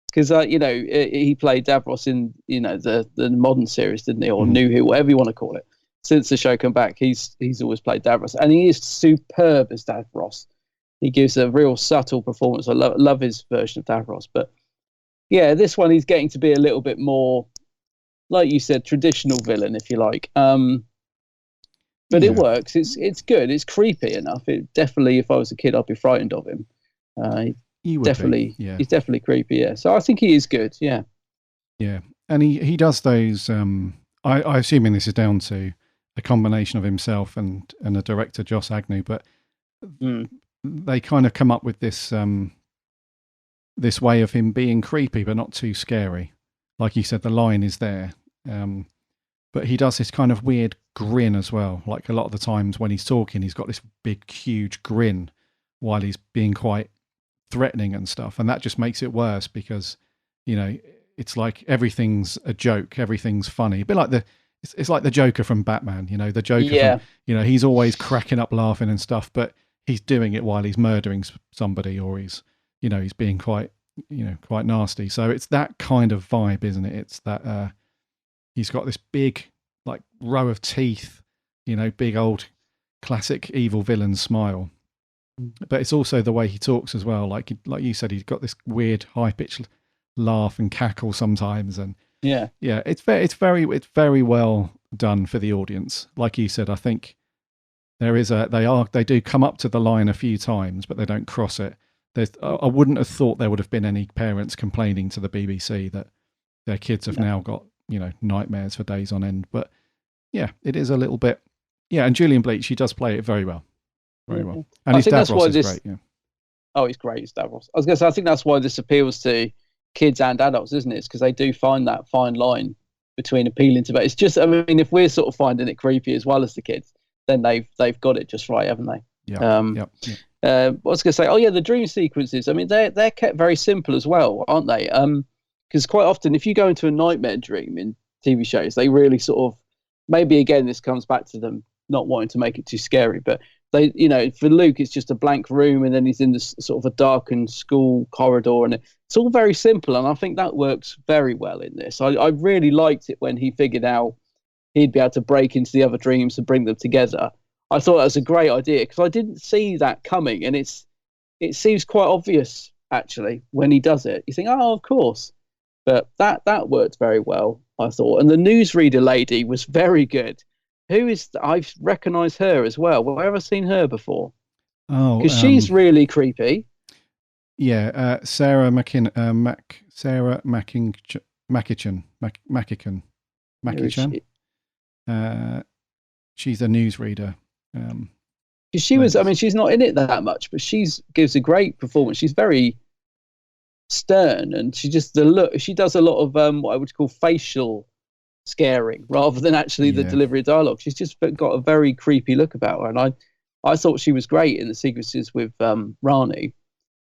S2: because he played Davros in the modern series, didn't he, or New Who, whatever you want to call it. Since the show came back, he's always played Davros, and he is superb as Davros. He gives a real subtle performance. I love his version of Davros. But yeah, this one he's getting to be a little bit more, like you said, traditional villain, if you like. But it works. It's good. It's creepy enough. It definitely, if I was a kid, I'd be frightened of him. He's definitely creepy. Yeah. So I think he is good. Yeah.
S1: Yeah, and he does those. I assuming this is down to a combination of himself and the director Joss Agnew, but they kind of come up with this this way of him being creepy but not too scary. Like you said, the line is there. But he does this kind of weird grin as well. Like a lot of the times when he's talking, he's got this big, huge grin while he's being quite threatening and stuff. And that just makes it worse because, it's like everything's a joke, everything's funny. A bit like it's like the Joker from Batman, the Joker from, he's always cracking up laughing and stuff, but he's doing it while he's murdering somebody, or he's being quite nasty. So it's that kind of vibe, isn't it? It's that he's got this big like row of teeth, big old classic evil villain smile. But it's also the way he talks as well. Like you said, he's got this weird high pitched laugh and cackle sometimes, and it's very well done for the audience. Like you said, I think they do come up to the line a few times, but they don't cross it. I wouldn't have thought there would have been any parents complaining to the BBC that their kids have now got nightmares for days on end. But yeah, it is a little bit. Yeah, and Julian Bleach, she does play it very well. Very well. And his Davros is great. Yeah.
S2: Oh, he's great, his Davros. I was going to say, I think that's why this appeals to kids and adults, isn't it? It's because they do find that fine line between appealing to. But it's just, I mean, if we're sort of finding it creepy as well as the kids, then they've got it just right, haven't they?
S1: Yeah.
S2: I was going to say, the dream sequences. I mean, they're kept very simple as well, aren't they? Because quite often, if you go into a nightmare dream in TV shows, they really sort of, maybe again, this comes back to them not wanting to make it too scary, but they, for Luke, it's just a blank room, and then he's in this sort of a darkened school corridor, and it's all very simple. And I think that works very well in this. I really liked it when he figured out he'd be able to break into the other dreams and bring them together. I thought that was a great idea because I didn't see that coming, and it seems quite obvious actually when he does it. You think, oh, of course, but that worked very well, I thought. And the newsreader lady was very good. I've recognised her as well. Well, have I seen her before?
S1: Oh,
S2: because she's really creepy.
S1: Yeah, Sarah Mackinnon. She's a newsreader.
S2: She was. I mean, she's not in it that much, but gives a great performance. She's very stern, and she does a lot of what I would call facial scaring rather than actually the delivery of dialogue. She's just got a very creepy look about her, and I thought she was great in the sequences with Rani.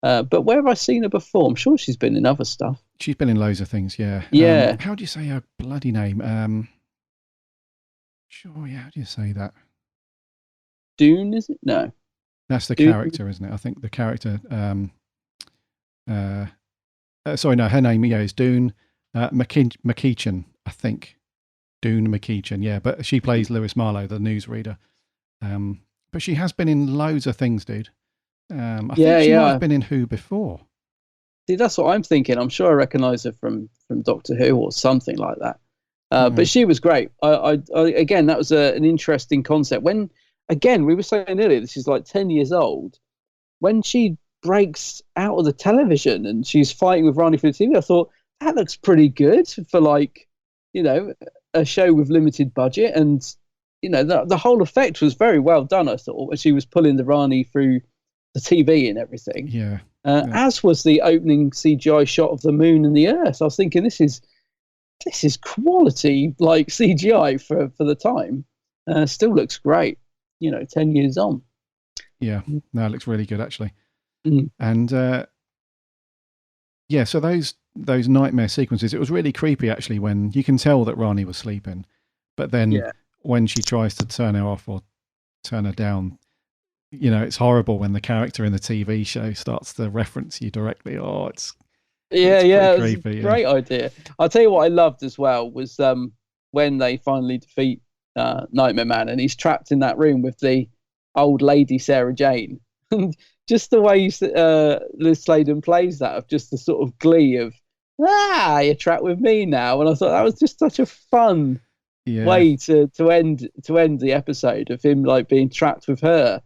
S2: But where have I seen her before? I'm sure she's been in other stuff.
S1: She's been in loads of things, yeah. How do you say her bloody name? How do you say that?
S2: Dune, is it? No.
S1: That's the character, isn't it? I think the character... sorry, no, her name is Dune McKeechan, I think. Dune McKeechan, yeah. But she plays Lewis Marlowe, the newsreader. But she has been in loads of things, dude. I think she might have been in Who before. See,
S2: that's what I'm thinking. I'm sure I recognise her from Doctor Who or something like that. But she was great. I again, that was an interesting concept. When, again, we were saying earlier, this is like 10 years old. When she breaks out of the television and she's fighting with Rani for the TV, I thought, that looks pretty good for a show with limited budget. And, the whole effect was very well done, I thought, when she was pulling the Rani through the TV and everything.
S1: Yeah.
S2: As was the opening CGI shot of the moon and the Earth. I was thinking, this is quality, like CGI for the time. Still looks great, 10 years on.
S1: Yeah, no, it looks really good actually.
S2: Mm.
S1: And so those nightmare sequences, it was really creepy actually when you can tell that Rani was sleeping, but then when she tries to turn her off or turn her down, it's horrible when the character in the TV show starts to reference you directly. Oh, it's
S2: creepy, great idea. I'll tell you what I loved as well was when they finally defeat Nightmare Man and he's trapped in that room with the old lady Sarah Jane. And just the way Liz Sladen plays that, of just the sort of glee of, you're trapped with me now. And I thought that was just such a fun way to end the episode, of him like being trapped with her,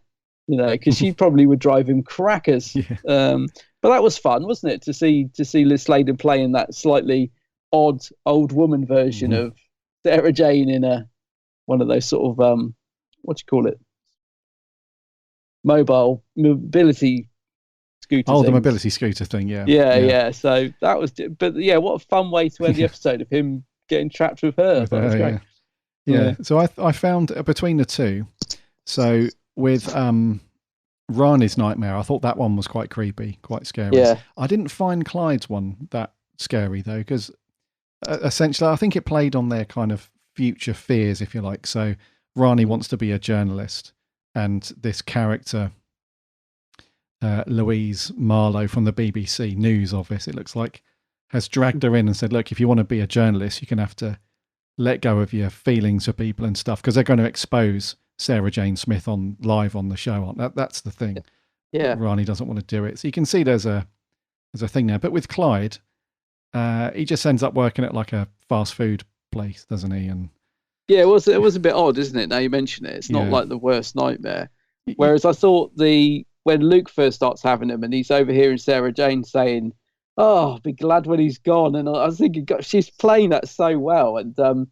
S2: because she probably would drive him crackers. But that was fun, wasn't it, to see Liz Sladen playing that slightly odd old woman version of Sarah Jane in one of those sort of what do you call it? mobile mobility scooter.
S1: Oh, the
S2: things.
S1: mobility scooter thing, yeah.
S2: Yeah. So that was, but yeah, what a fun way to end the episode of him getting trapped with her. That was great.
S1: Yeah. So I found between the two. So with Rani's nightmare, I thought that one was quite creepy, quite scary.
S2: Yeah.
S1: I didn't find Clyde's one that scary though, because essentially I think it played on their kind of future fears, if you like. So Rani wants to be a journalist, and this character, Louise Marlowe from the BBC News office, it looks like, has dragged her in and said, look, if you want to be a journalist, you're going to have to let go of your feelings for people and stuff, because they're going to expose Sarah Jane Smith live on the show. That's the thing.
S2: Yeah.
S1: Rani doesn't want to do it. So you can see there's a thing there. But with Clyde, he just ends up working at like a fast food place, doesn't he? And
S2: yeah, it was a bit odd, isn't it? Now you mention it, it's not like the worst nightmare. Whereas I thought when Luke first starts having him, and he's overhearing Sarah Jane saying, "Oh, I'll be glad when he's gone," and I was thinking, God, she's playing that so well, and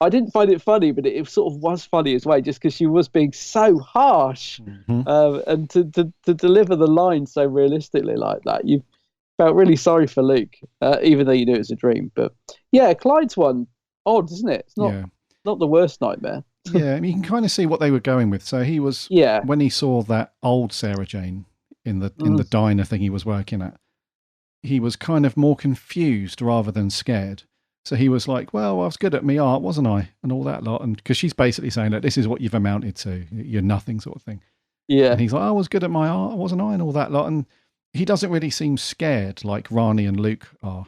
S2: I didn't find it funny, but it sort of was funny as well, just because she was being so harsh, and to deliver the line so realistically like that, you felt really sorry for Luke, even though you knew it was a dream. But yeah, Clyde's one odd, isn't it? It's not the worst nightmare.
S1: Yeah, and you can kind of see what they were going with. So he was, when he saw that old Sarah Jane in the diner thing he was working at, he was kind of more confused rather than scared. So he was like, well, I was good at me art, wasn't I? And all that lot. And because she's basically saying, look, this is what you've amounted to. You're nothing, sort of thing.
S2: Yeah.
S1: And he's like, I was good at my art, wasn't I? And all that lot. And he doesn't really seem scared like Rani and Luke are.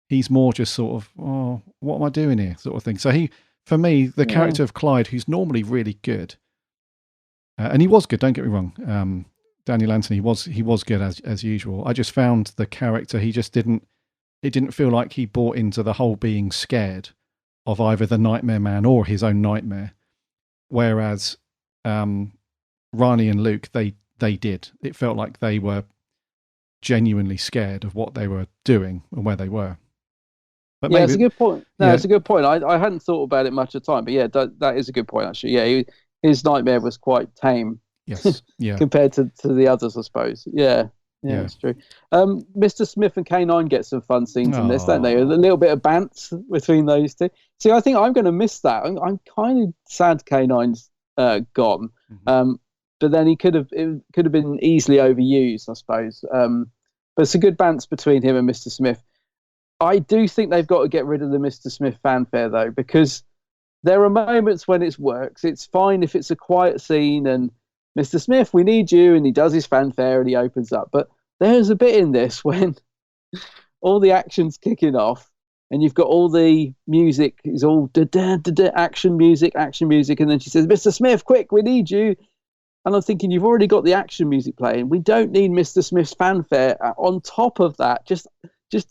S1: He's more just sort of, oh, what am I doing here? Sort of thing. So for me, the character of Clyde, who's normally really good, and he was good, don't get me wrong. Daniel Anthony he was good as usual. I just found the character, it didn't feel like he bought into the whole being scared of either the Nightmare Man or his own nightmare. Whereas Rani and Luke, they did. It felt like they were genuinely scared of what they were doing and where they were. But
S2: yeah, it's a good point. No, it's a good point. I hadn't thought about it much at the time, but yeah, that is a good point actually. Yeah, his nightmare was quite tame.
S1: Yes, yeah.
S2: Compared to the others, I suppose. Yeah, that's true. Mr. Smith and K9 get some fun scenes in this, don't they? A little bit of bants between those two. See, I think I'm going to miss that. I'm kind of sad K9's gone. But then it could have been easily overused, I suppose. But it's a good bants between him and Mr. Smith. I do think they've got to get rid of the Mr. Smith fanfare, though, because there are moments when it works. It's fine if it's a quiet scene and Mr. Smith, we need you, and he does his fanfare and he opens up. But there's a bit in this when all the action's kicking off and you've got all the music is all action music, and then she says, Mr. Smith, quick, we need you. And I'm thinking, you've already got the action music playing. We don't need Mr. Smith's fanfare on top of that. Just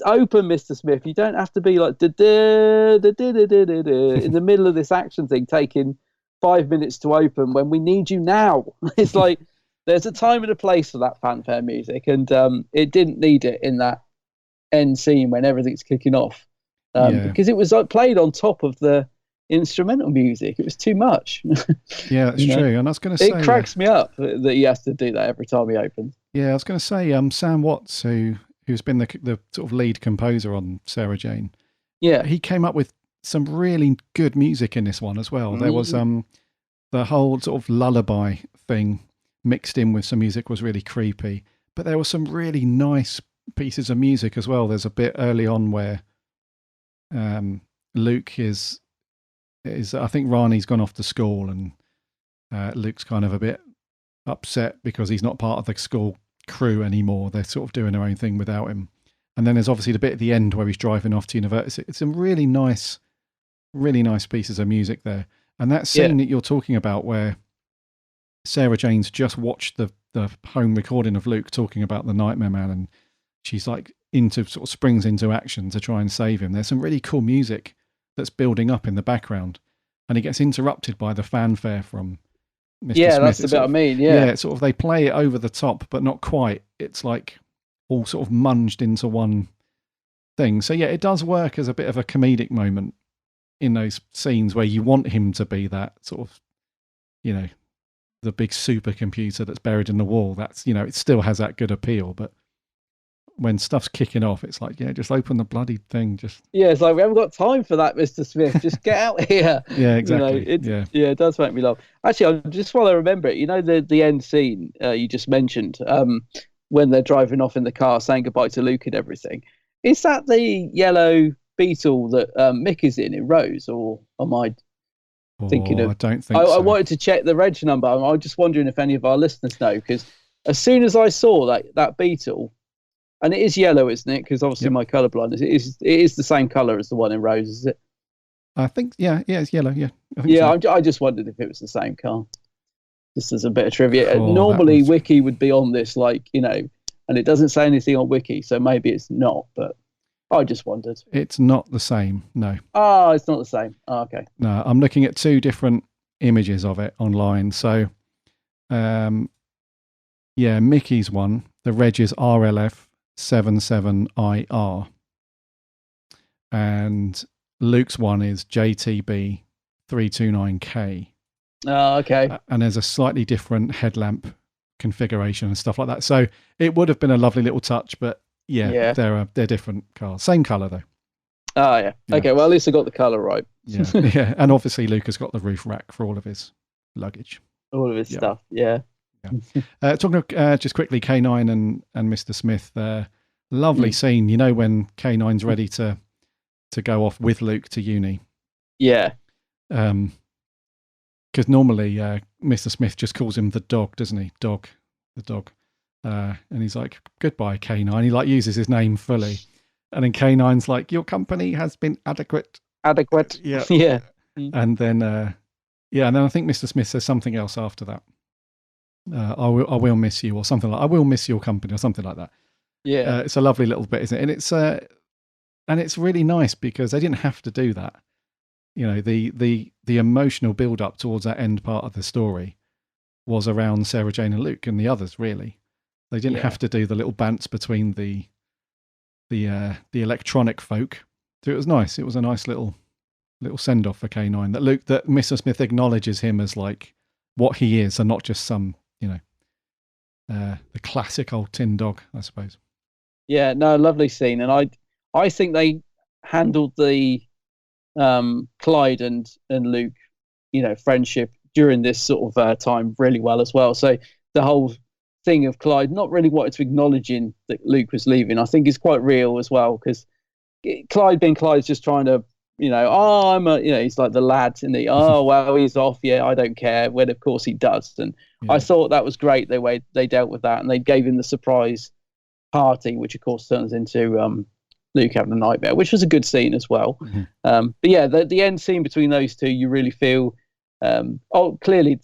S2: open, Mr. Smith. You don't have to be like in the middle of this action thing, taking 5 minutes to open when we need you now. It's like there's a time and a place for that fanfare music, and it didn't need it in that end scene when everything's kicking off, because it was played on top of the instrumental music. It was too much.
S1: Yeah, that's true. And I was going to say,
S2: it cracks me up that he has to do that every time he opens.
S1: Yeah, I was going to say, Sam Watts, who's been the sort of lead composer on Sarah Jane.
S2: Yeah,
S1: he came up with some really good music in this one as well. There was the whole sort of lullaby thing mixed in with some music was really creepy, but there were some really nice pieces of music as well. There's a bit early on where Luke is I think Rani's gone off to school, and Luke's kind of a bit upset because he's not part of the school crew anymore. They're sort of doing their own thing without him. And then there's obviously the bit at the end where he's driving off to university. It's some really nice pieces of music there. And that scene that you're talking about where Sarah Jane's just watched the home recording of Luke talking about the Nightmare Man, and she's like springs into action to try and save him. There's some really cool music that's building up in the background, and he gets interrupted by the fanfare from Mr. Smith.
S2: That's the bit I mean.
S1: Yeah, sort of they play it over the top, but not quite. It's like all sort of munged into one thing. So yeah, it does work as a bit of a comedic moment in those scenes where you want him to be that sort of, the big supercomputer that's buried in the wall. That's, it still has that good appeal. But when stuff's kicking off, it's like, yeah, just open the bloody thing.
S2: Yeah, it's like, we haven't got time for that, Mr. Smith. Just get out here.
S1: Yeah, exactly.
S2: It does make me laugh. Actually, just while I remember it, the end scene you just mentioned, when they're driving off in the car saying goodbye to Luke and everything. Is that the yellow Beetle that Mick is in Rose, or am I thinking of?
S1: I don't think so.
S2: I wanted to check the reg number. I was just wondering if any of our listeners know, because as soon as I saw that Beetle, and it is yellow, isn't it? Because obviously my colour blindness, it is the same colour as the one in Rose, is it?
S1: I think, it's yellow. Yeah, I think so.
S2: I just wondered if it was the same car. Just as a bit of trivia. Normally, Wiki would be on this, and it doesn't say anything on Wiki, so maybe it's not. But I just wondered.
S1: It's not the same. No.
S2: Oh, it's not the same. Oh, okay.
S1: No, I'm looking at two different images of it online. So, Mickey's one, the reg is RLF 77IR, and Luke's one is JTB 329K.
S2: Oh, okay.
S1: And there's a slightly different headlamp configuration and stuff like that. So it would have been a lovely little touch, but they're different cars. Same colour though.
S2: Oh yeah. Okay. Well, at least I got the colour right.
S1: Yeah. Yeah. And obviously Luke has got the roof rack for all of his luggage.
S2: All of his stuff. Yeah.
S1: Talking just quickly, K9 and Mr. Smith. Lovely scene. When K9's ready to go off with Luke to uni.
S2: Yeah.
S1: Because normally Mr. Smith just calls him the dog, doesn't he? The dog. And he's like, goodbye, K9. He uses his name fully. And then K9's like, your company has been adequate. Yeah.
S2: Yeah.
S1: And then, and then I think Mr. Smith says something else after that. I will miss you, or something like, I will miss your company, or something like that.
S2: Yeah.
S1: It's a lovely little bit, isn't it? And it's really nice because they didn't have to do that. The emotional build up towards that end part of the story was around Sarah Jane and Luke and the others. Really, they didn't have to do the little bants between the electronic folk. So it was nice. It was a nice little send off for K9 that Mr. Smith acknowledges him as like what he is, and not just some the classic old tin dog, I suppose.
S2: Yeah. No, lovely scene, and I think they handled the Clyde and Luke, friendship during this sort of time really well as well. So the whole thing of Clyde not really wanting to acknowledging that Luke was leaving, I think is quite real as well, because Clyde being Clyde's just trying to, he's like the lad, and well, he's off. Yeah, I don't care. When of course he does, and I thought that was great. The way they dealt with that, and they gave him the surprise party, which of course turns into Luke having a nightmare, which was a good scene as well.
S1: Mm-hmm.
S2: But yeah, the end scene between those two, you really feel, clearly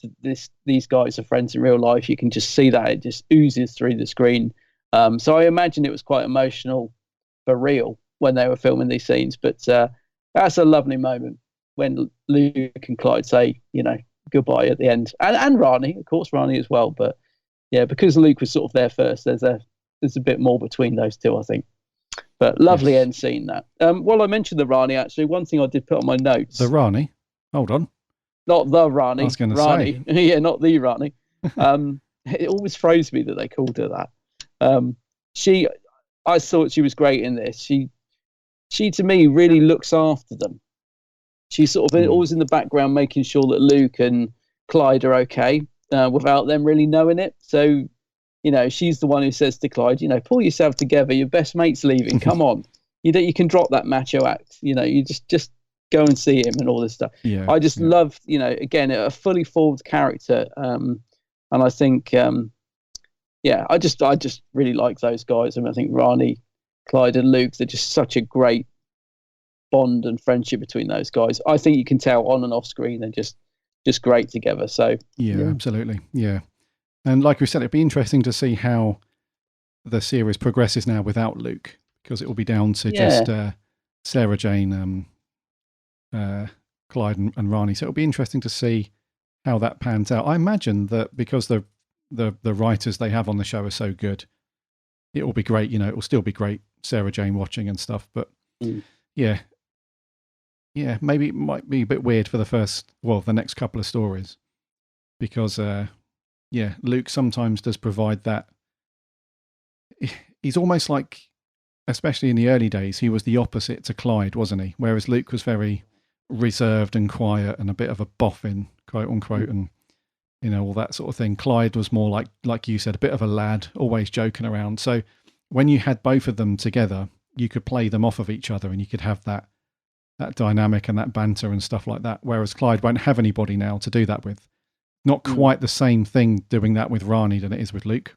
S2: these guys are friends in real life. You can just see that it just oozes through the screen. So I imagine it was quite emotional for real when they were filming these scenes. But that's a lovely moment when Luke and Clyde say, goodbye at the end, and Rani, of course, Rani as well. But yeah, because Luke was sort of there first, there's a bit more between those two, I think. But lovely end scene that. While I mentioned the Rani, actually, one thing I did put on my notes.
S1: The Rani? Hold on.
S2: Not the Rani.
S1: I was going to
S2: say. Yeah, not the Rani. It always throws me that they called her that. I thought she was great in this. She to me really looks after them. She's sort of always in the background making sure that Luke and Clyde are okay without them really knowing it. So, she's the one who says to Clyde, pull yourself together. Your best mate's leaving. Come on. You can drop that macho act. You just go and see him and all this stuff.
S1: Yeah,
S2: I just love, again, a fully formed character. And I think, I just really like those guys. I think Rani, Clyde and Luke, they're just such a great bond and friendship between those guys. I think you can tell on and off screen they're just great together. So
S1: yeah, absolutely. Yeah. And like we said, it'd be interesting to see how the series progresses now without Luke, because it will be down to just Sarah Jane, Clyde and Rani. So it'll be interesting to see how that pans out. I imagine that because the writers they have on the show are so good, it will be great. It will still be great Sarah Jane watching and stuff. But yeah, maybe it might be a bit weird for the next couple of stories, because Luke sometimes does provide that. He's almost like, especially in the early days, he was the opposite to Clyde, wasn't he? Whereas Luke was very reserved and quiet and a bit of a boffin, quote unquote, and all that sort of thing. Clyde was more like you said, a bit of a lad, always joking around. So when you had both of them together, you could play them off of each other, and you could have that dynamic and that banter and stuff like that. Whereas Clyde won't have anybody now to do that with. Not quite the same thing doing that with Rani than it is with Luke.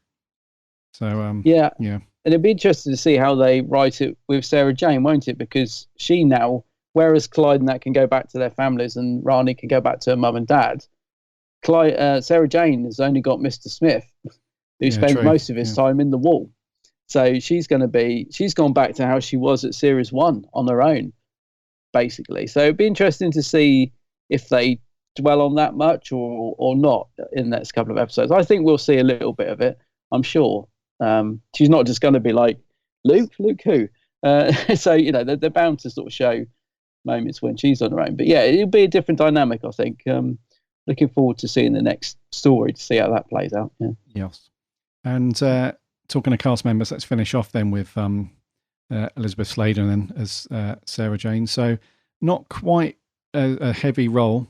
S1: So yeah.
S2: And it'd be interesting to see how they write it with Sarah Jane, won't it? Because she now, whereas Clyde and that can go back to their families and Rani can go back to her mum and dad, Sarah Jane has only got Mr. Smith, who spends most of his time in the wall. So she's gone back to how she was at Series 1 on her own, basically. So it'd be interesting to see if they dwell on that much or not in the next couple of episodes. I think we'll see a little bit of it, I'm sure. She's not just going to be like, Luke who? So, they're bound to sort of show moments when she's on her own. But yeah, it'll be a different dynamic, I think. Looking forward to seeing the next story to see how that plays out. Yeah.
S1: Yes. And talking to cast members, let's finish off then with Elizabeth Sladen then as Sarah Jane. So not quite a heavy role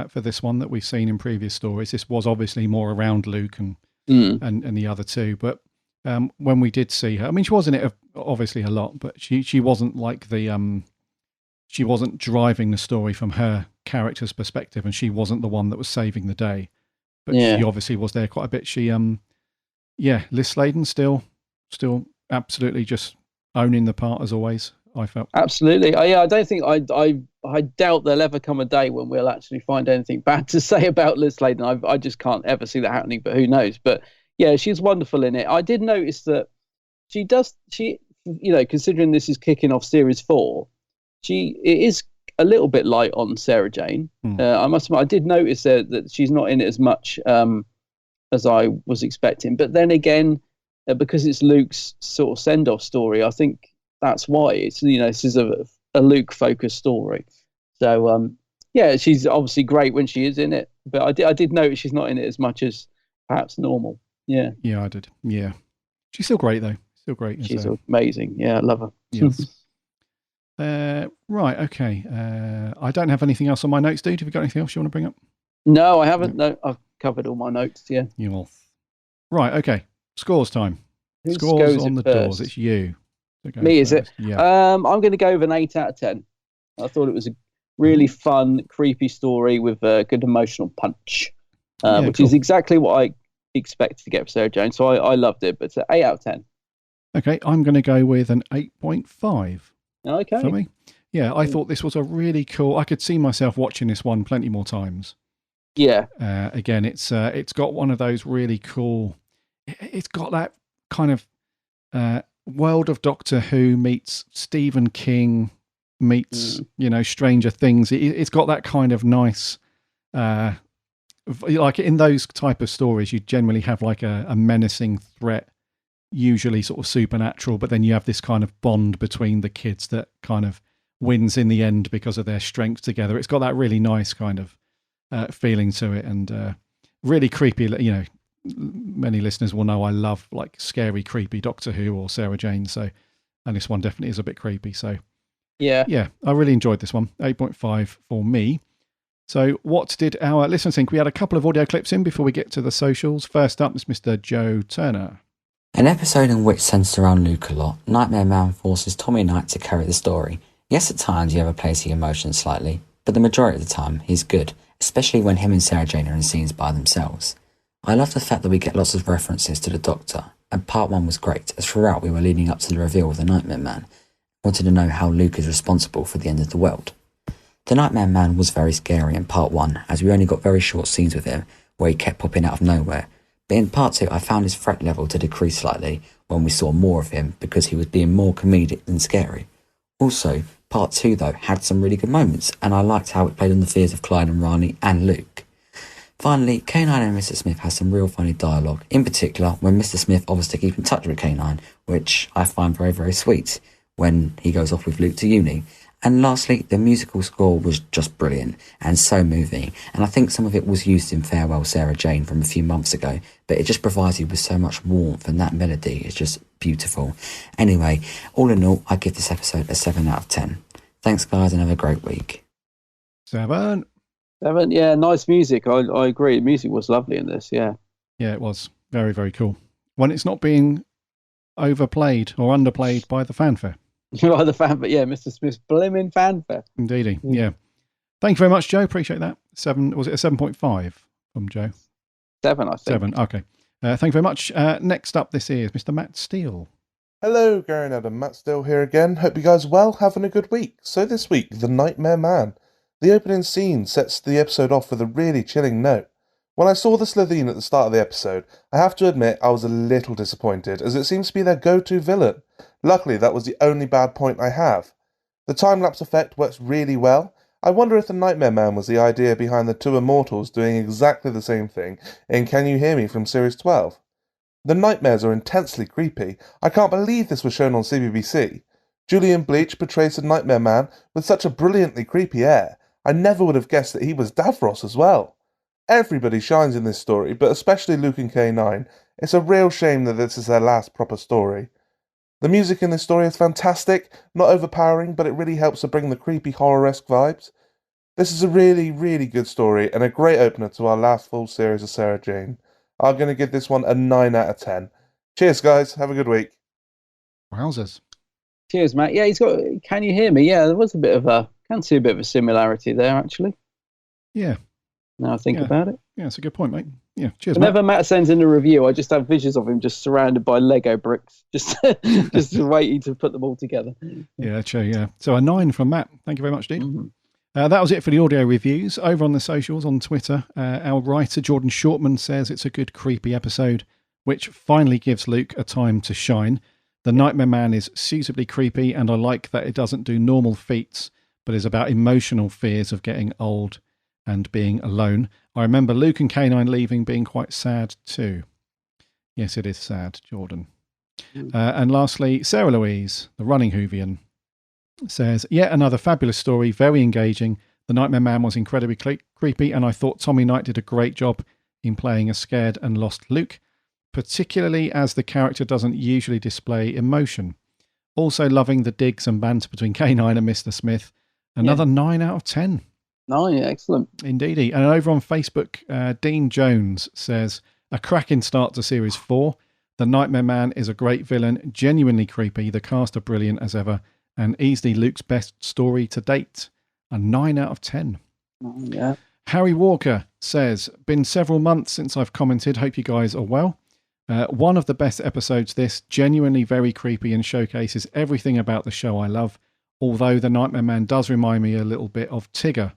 S1: for this one that we've seen in previous stories. This was obviously more around Luke and the other two. But when we did see her, I mean, she was in it obviously a lot, but she wasn't like she wasn't driving the story from her character's perspective, and she wasn't the one that was saving the day. But she obviously was there quite a bit. She Liz Sladen still absolutely just owning the part as always, I felt.
S2: Absolutely. I don't think I doubt there'll ever come a day when we'll actually find anything bad to say about Liz Sladen. I just can't ever see that happening, but who knows? But yeah, she's wonderful in it. I did notice that she considering this is kicking off Series 4, it is a little bit light on Sarah Jane. I must admit, I did notice that she's not in it as much as I was expecting. But then again, because it's Luke's sort of send-off story, I think that's why it's this is a Luke-focused story. So she's obviously great when she is in it, but I did notice she's not in it as much as perhaps normal. Yeah,
S1: I did. Yeah, she's still great though. Still great.
S2: She's amazing. Yeah, I love her.
S1: Yes. Right. Okay. I don't have anything else on my notes, dude. Have you got anything else you want to bring up?
S2: No, I haven't. No, I've covered all my notes. Yeah.
S1: Right. Okay. Scores time.
S2: Who
S1: Scores
S2: goes
S1: on the
S2: first?
S1: doors. It's you.
S2: Me, is it?
S1: Yeah.
S2: I'm going to go with an 8 out of 10. I thought it was a really fun, creepy story with a good emotional punch, which is exactly what I expected to get for Sarah Jane. So I loved it, but it's an 8 out of 10.
S1: Okay. I'm going to go with an 8.5.
S2: Okay.
S1: For me. Yeah, I thought this was a really cool. I could see myself watching this one plenty more times.
S2: Yeah.
S1: Again, it's got one of those really cool. It's got that kind of world of Doctor Who meets Stephen King meets Stranger Things. It's got that kind of nice. Like in those type of stories, you generally have like a menacing threat, usually sort of supernatural, but then you have this kind of bond between the kids that kind of wins in the end because of their strength together. It's got that really nice kind of feeling to it, and really creepy. Many listeners will know I love like scary, creepy Doctor Who or Sarah Jane. So, and this one definitely is a bit creepy. So, yeah, I really enjoyed this one. 8.5 for me. So, what did our listeners think? We had a couple of audio clips in before we get to the socials. First up is Mr. Joe Turner.
S19: An episode in which centres around Luke a lot, Nightmare Man forces Tommy Knight to carry the story. Yes, at times you overplays the emotions slightly, but the majority of the time he's good, especially when him and Sarah Jane are in scenes by themselves. I love the fact that we get lots of references to the Doctor, and part 1 was great, as throughout we were leading up to the reveal of the Nightmare Man, wanted to know how Luke is responsible for the end of the world. The Nightmare Man was very scary in part 1, as we only got very short scenes with him, where he kept popping out of nowhere. But in part 2, I found his threat level to decrease slightly when we saw more of him because he was being more comedic than scary. Also, part 2 though had some really good moments, and I liked how it played on the fears of Clyde and Rani and Luke. Finally, K9 and Mr. Smith has some real funny dialogue, in particular when Mr. Smith offers to keep in touch with K9, which I find very, very sweet when he goes off with Luke to uni, And lastly, the musical score was just brilliant and so moving, and I think some of it was used in Farewell Sarah Jane from a few months ago, but it just provides you with so much warmth, and that melody is just beautiful. Anyway, all in all, I give this episode a 7 out of 10. Thanks guys, and have a great week.
S1: 7.
S2: Yeah, nice music. I agree. The music was lovely in this, yeah.
S1: Yeah, it was. Very, very cool. When it's not being overplayed or underplayed by the fanfare.
S2: By the fanfare, yeah, Mr. Smith's blimmin' fanfare.
S1: Indeedy, yeah. Thank you very much, Joe. Appreciate that. 7, was it a 7.5 from Joe?
S2: 7, I think.
S1: 7, okay. Thank you very much. Next up, this is Mr. Matt Steele.
S20: Hello, Gary and Adam. Matt Steele here again. Hope you guys are well, having a good week. So this week, The Nightmare Man. The opening scene sets the episode off with a really chilling note. When I saw the Slitheen at the start of the episode, I have to admit I was a little disappointed, as it seems to be their go-to villain. Luckily, that was the only bad point I have. The time-lapse effect works really well. I wonder if the Nightmare Man was the idea behind the two immortals doing exactly the same thing in Can You Hear Me from Series 12. The nightmares are intensely creepy. I can't believe this was shown on CBBC. Julian Bleach portrays the Nightmare Man with such a brilliantly creepy air. I never would have guessed that he was Davros as well. Everybody shines in this story, but especially Luke and K9. It's a real shame that this is their last proper story. The music in this story is fantastic, not overpowering, but it really helps to bring the creepy horror-esque vibes. This is a really, really good story and a great opener to our last full series of Sarah Jane. I'm going to give this one a 9 out of 10. Cheers, guys. Have a good week.
S1: Wowzers.
S2: Cheers, Matt. Yeah, he's got Can You Hear Me? Yeah, there was can see a bit of a similarity there, actually.
S1: Yeah.
S2: Now I think about it.
S1: Yeah, that's a good point, mate. Yeah, cheers,
S2: Whenever Matt sends in a review, I just have visions of him just surrounded by Lego bricks, just waiting to put them all together.
S1: Yeah, true, yeah. So a 9 from Matt. Thank you very much, dude. Mm-hmm. That was it for the audio reviews. Over on the socials, on Twitter, our writer Jordan Shortman says it's a good creepy episode, which finally gives Luke a time to shine. The Nightmare Man is suitably creepy, and I like that it doesn't do normal feats, but is about emotional fears of getting old and being alone. I remember Luke and K9 leaving being quite sad too. Yes, it is sad, Jordan. And lastly, Sarah Louise, the running Whovian, says, yet another fabulous story, very engaging. The Nightmare Man was incredibly creepy, and I thought Tommy Knight did a great job in playing a scared and lost Luke, particularly as the character doesn't usually display emotion. Also loving the digs and banter between K9 and Mr. Smith. Another 9 out of 10.
S2: 9, excellent.
S1: Indeedy. And over on Facebook, Dean Jones says, a cracking start to Series 4. The Nightmare Man is a great villain, genuinely creepy. The cast are brilliant as ever, and easily Luke's best story to date. A 9 out of 10.
S2: Oh, yeah.
S1: Harry Walker says, been several months since I've commented. Hope you guys are well. One of the best episodes this, genuinely very creepy and showcases everything about the show I love, although the Nightmare Man does remind me a little bit of Tigger.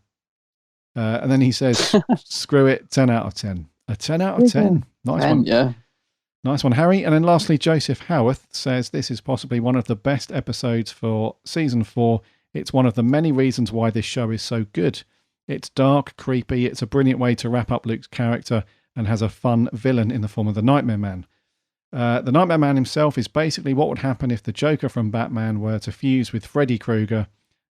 S1: And then he says, screw it, 10 out of 10. A 10 out of 10. Nice one.
S2: Yeah.
S1: Nice one, Harry. And then lastly, Joseph Howarth says, this is possibly one of the best episodes for Season 4. It's one of the many reasons why this show is so good. It's dark, creepy. It's a brilliant way to wrap up Luke's character and has a fun villain in the form of the Nightmare Man. The Nightmare Man himself is basically what would happen if the Joker from Batman were to fuse with Freddy Krueger,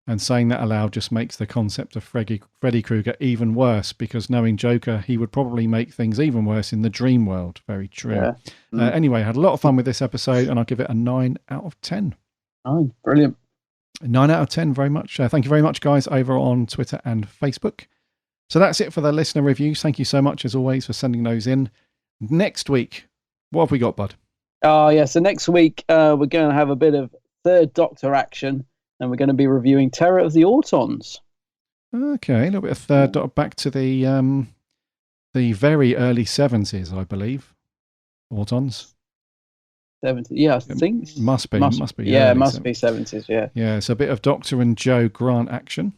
S1: and saying that aloud just makes the concept of Freddy Krueger even worse, because knowing Joker, he would probably make things even worse in the dream world. Very true. Yeah. Anyway, had a lot of fun with this episode, and I'll give it a 9 out of 10.
S2: Oh, brilliant.
S1: 9 out of 10, very much. Thank you very much, guys, over on Twitter and Facebook. So that's it for the listener reviews. Thank you so much, as always, for sending those in. Next week, what have we got, bud?
S2: Oh, yeah. So next week, we're going to have a bit of Third Doctor action, and we're going to be reviewing Terror of the Autons.
S1: Okay, a little bit of Third Doctor, back to the very early 70s, I believe. Autons.
S2: 70s, yeah, I think.
S1: Must be.
S2: Yeah, it must be 70s, yeah.
S1: Yeah, so a bit of Doctor and Joe Grant action.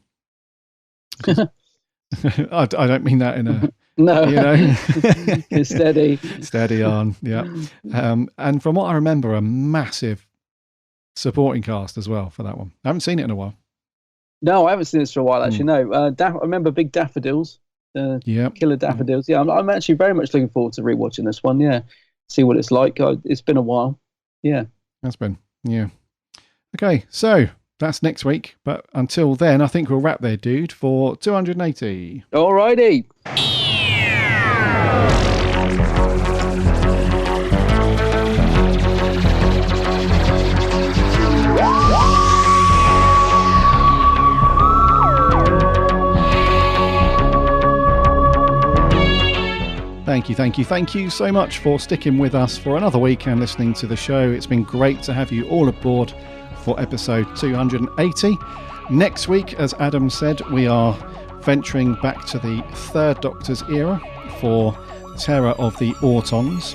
S1: I don't mean that in a...
S2: No,
S1: you know,
S2: steady
S1: on, yeah. And from what I remember, a massive supporting cast as well for that one. I haven't seen it in a while.
S2: No, I haven't seen this for a while, actually. No, I remember Big Daffodils, Killer Daffodils. Yeah, I'm actually very much looking forward to rewatching this one. Yeah, see what it's like. It's been a while. Yeah,
S1: that's been, yeah. Okay, so That's next week. But until then, I think we'll wrap there, dude, for 280.
S2: Alrighty.
S1: Thank you so much for sticking with us for another week and listening to the show. It's been great to have you all aboard for episode 280. Next week, as Adam said, we are venturing back to the Third Doctor's era for Terror of the Autons.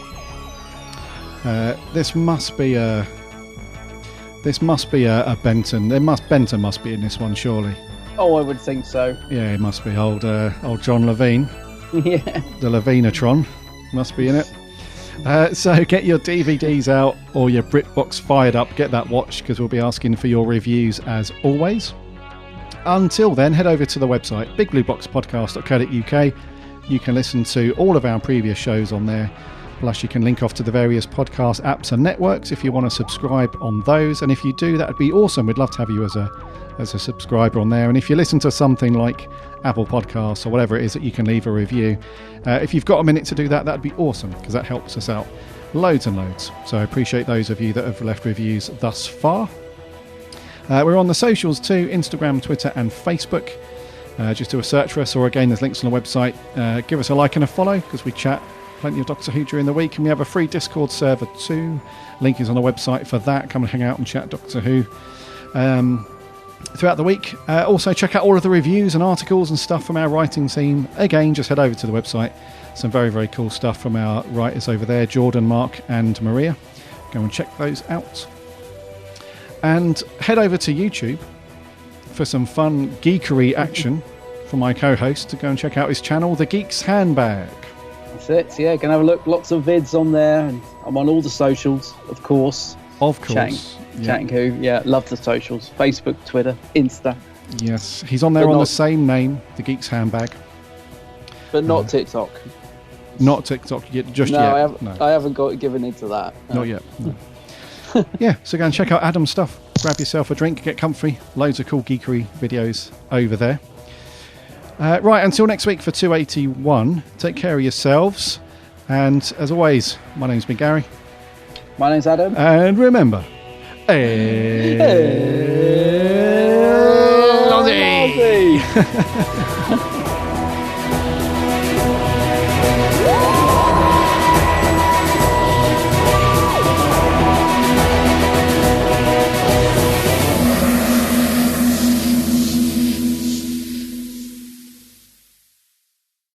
S1: This must be a Benton. Benton must be in this one, surely.
S2: Oh, I would think so.
S1: Yeah, it must be old John Levine.
S2: Yeah.
S1: The Levinatron must be in it. So get your DVDs out or your BritBox fired up. Get that watched because we'll be asking for your reviews as always. Until then, head over to the website bigblueboxpodcast.co.uk. You can listen to all of our previous shows on there. Plus, you can link off to the various podcast apps and networks if you want to subscribe on those. And if you do, that would be awesome. We'd love to have you as a subscriber on there. And if you listen to something like Apple Podcasts or whatever it is, that you can leave a review. If you've got a minute to do that, that'd be awesome because that helps us out loads and loads. So I appreciate those of you that have left reviews thus far. We're on the socials too, Instagram, Twitter and Facebook. Just do a search for us, or again, there's links on the website. Give us a like and a follow because we chat plenty of Doctor Who during the week, and we have a free Discord server too. Link is on the website for that. Come and hang out and chat Doctor Who throughout the week. Also check out all of the reviews and articles and stuff from our writing team. Again, just head over to the website. Some very, very cool stuff from our writers over there, Jordan, Mark and Maria. Go and check those out. And head over to YouTube for some fun geekery action from my co-host to go and check out his channel, The Geek's Handbag.
S2: That's it, yeah, can have a look. Lots of vids on there, and I'm on all the socials, of course. Chatting Who, yeah, love the socials. Facebook, Twitter, Insta.
S1: Yes, he's on there on the same name, The Geek's Handbag.
S2: But not TikTok.
S1: Not TikTok yet, just
S2: no,
S1: yet.
S2: I haven't got given into that. No.
S1: Not yet. No. Yeah, so go and check out Adam's stuff. Grab yourself a drink, get comfy. Loads of cool geekery videos over there. Right, until next week for 281. Take care of yourselves. And as always, my name's been Gary.
S2: My name's Adam.
S1: And remember, Allons-y!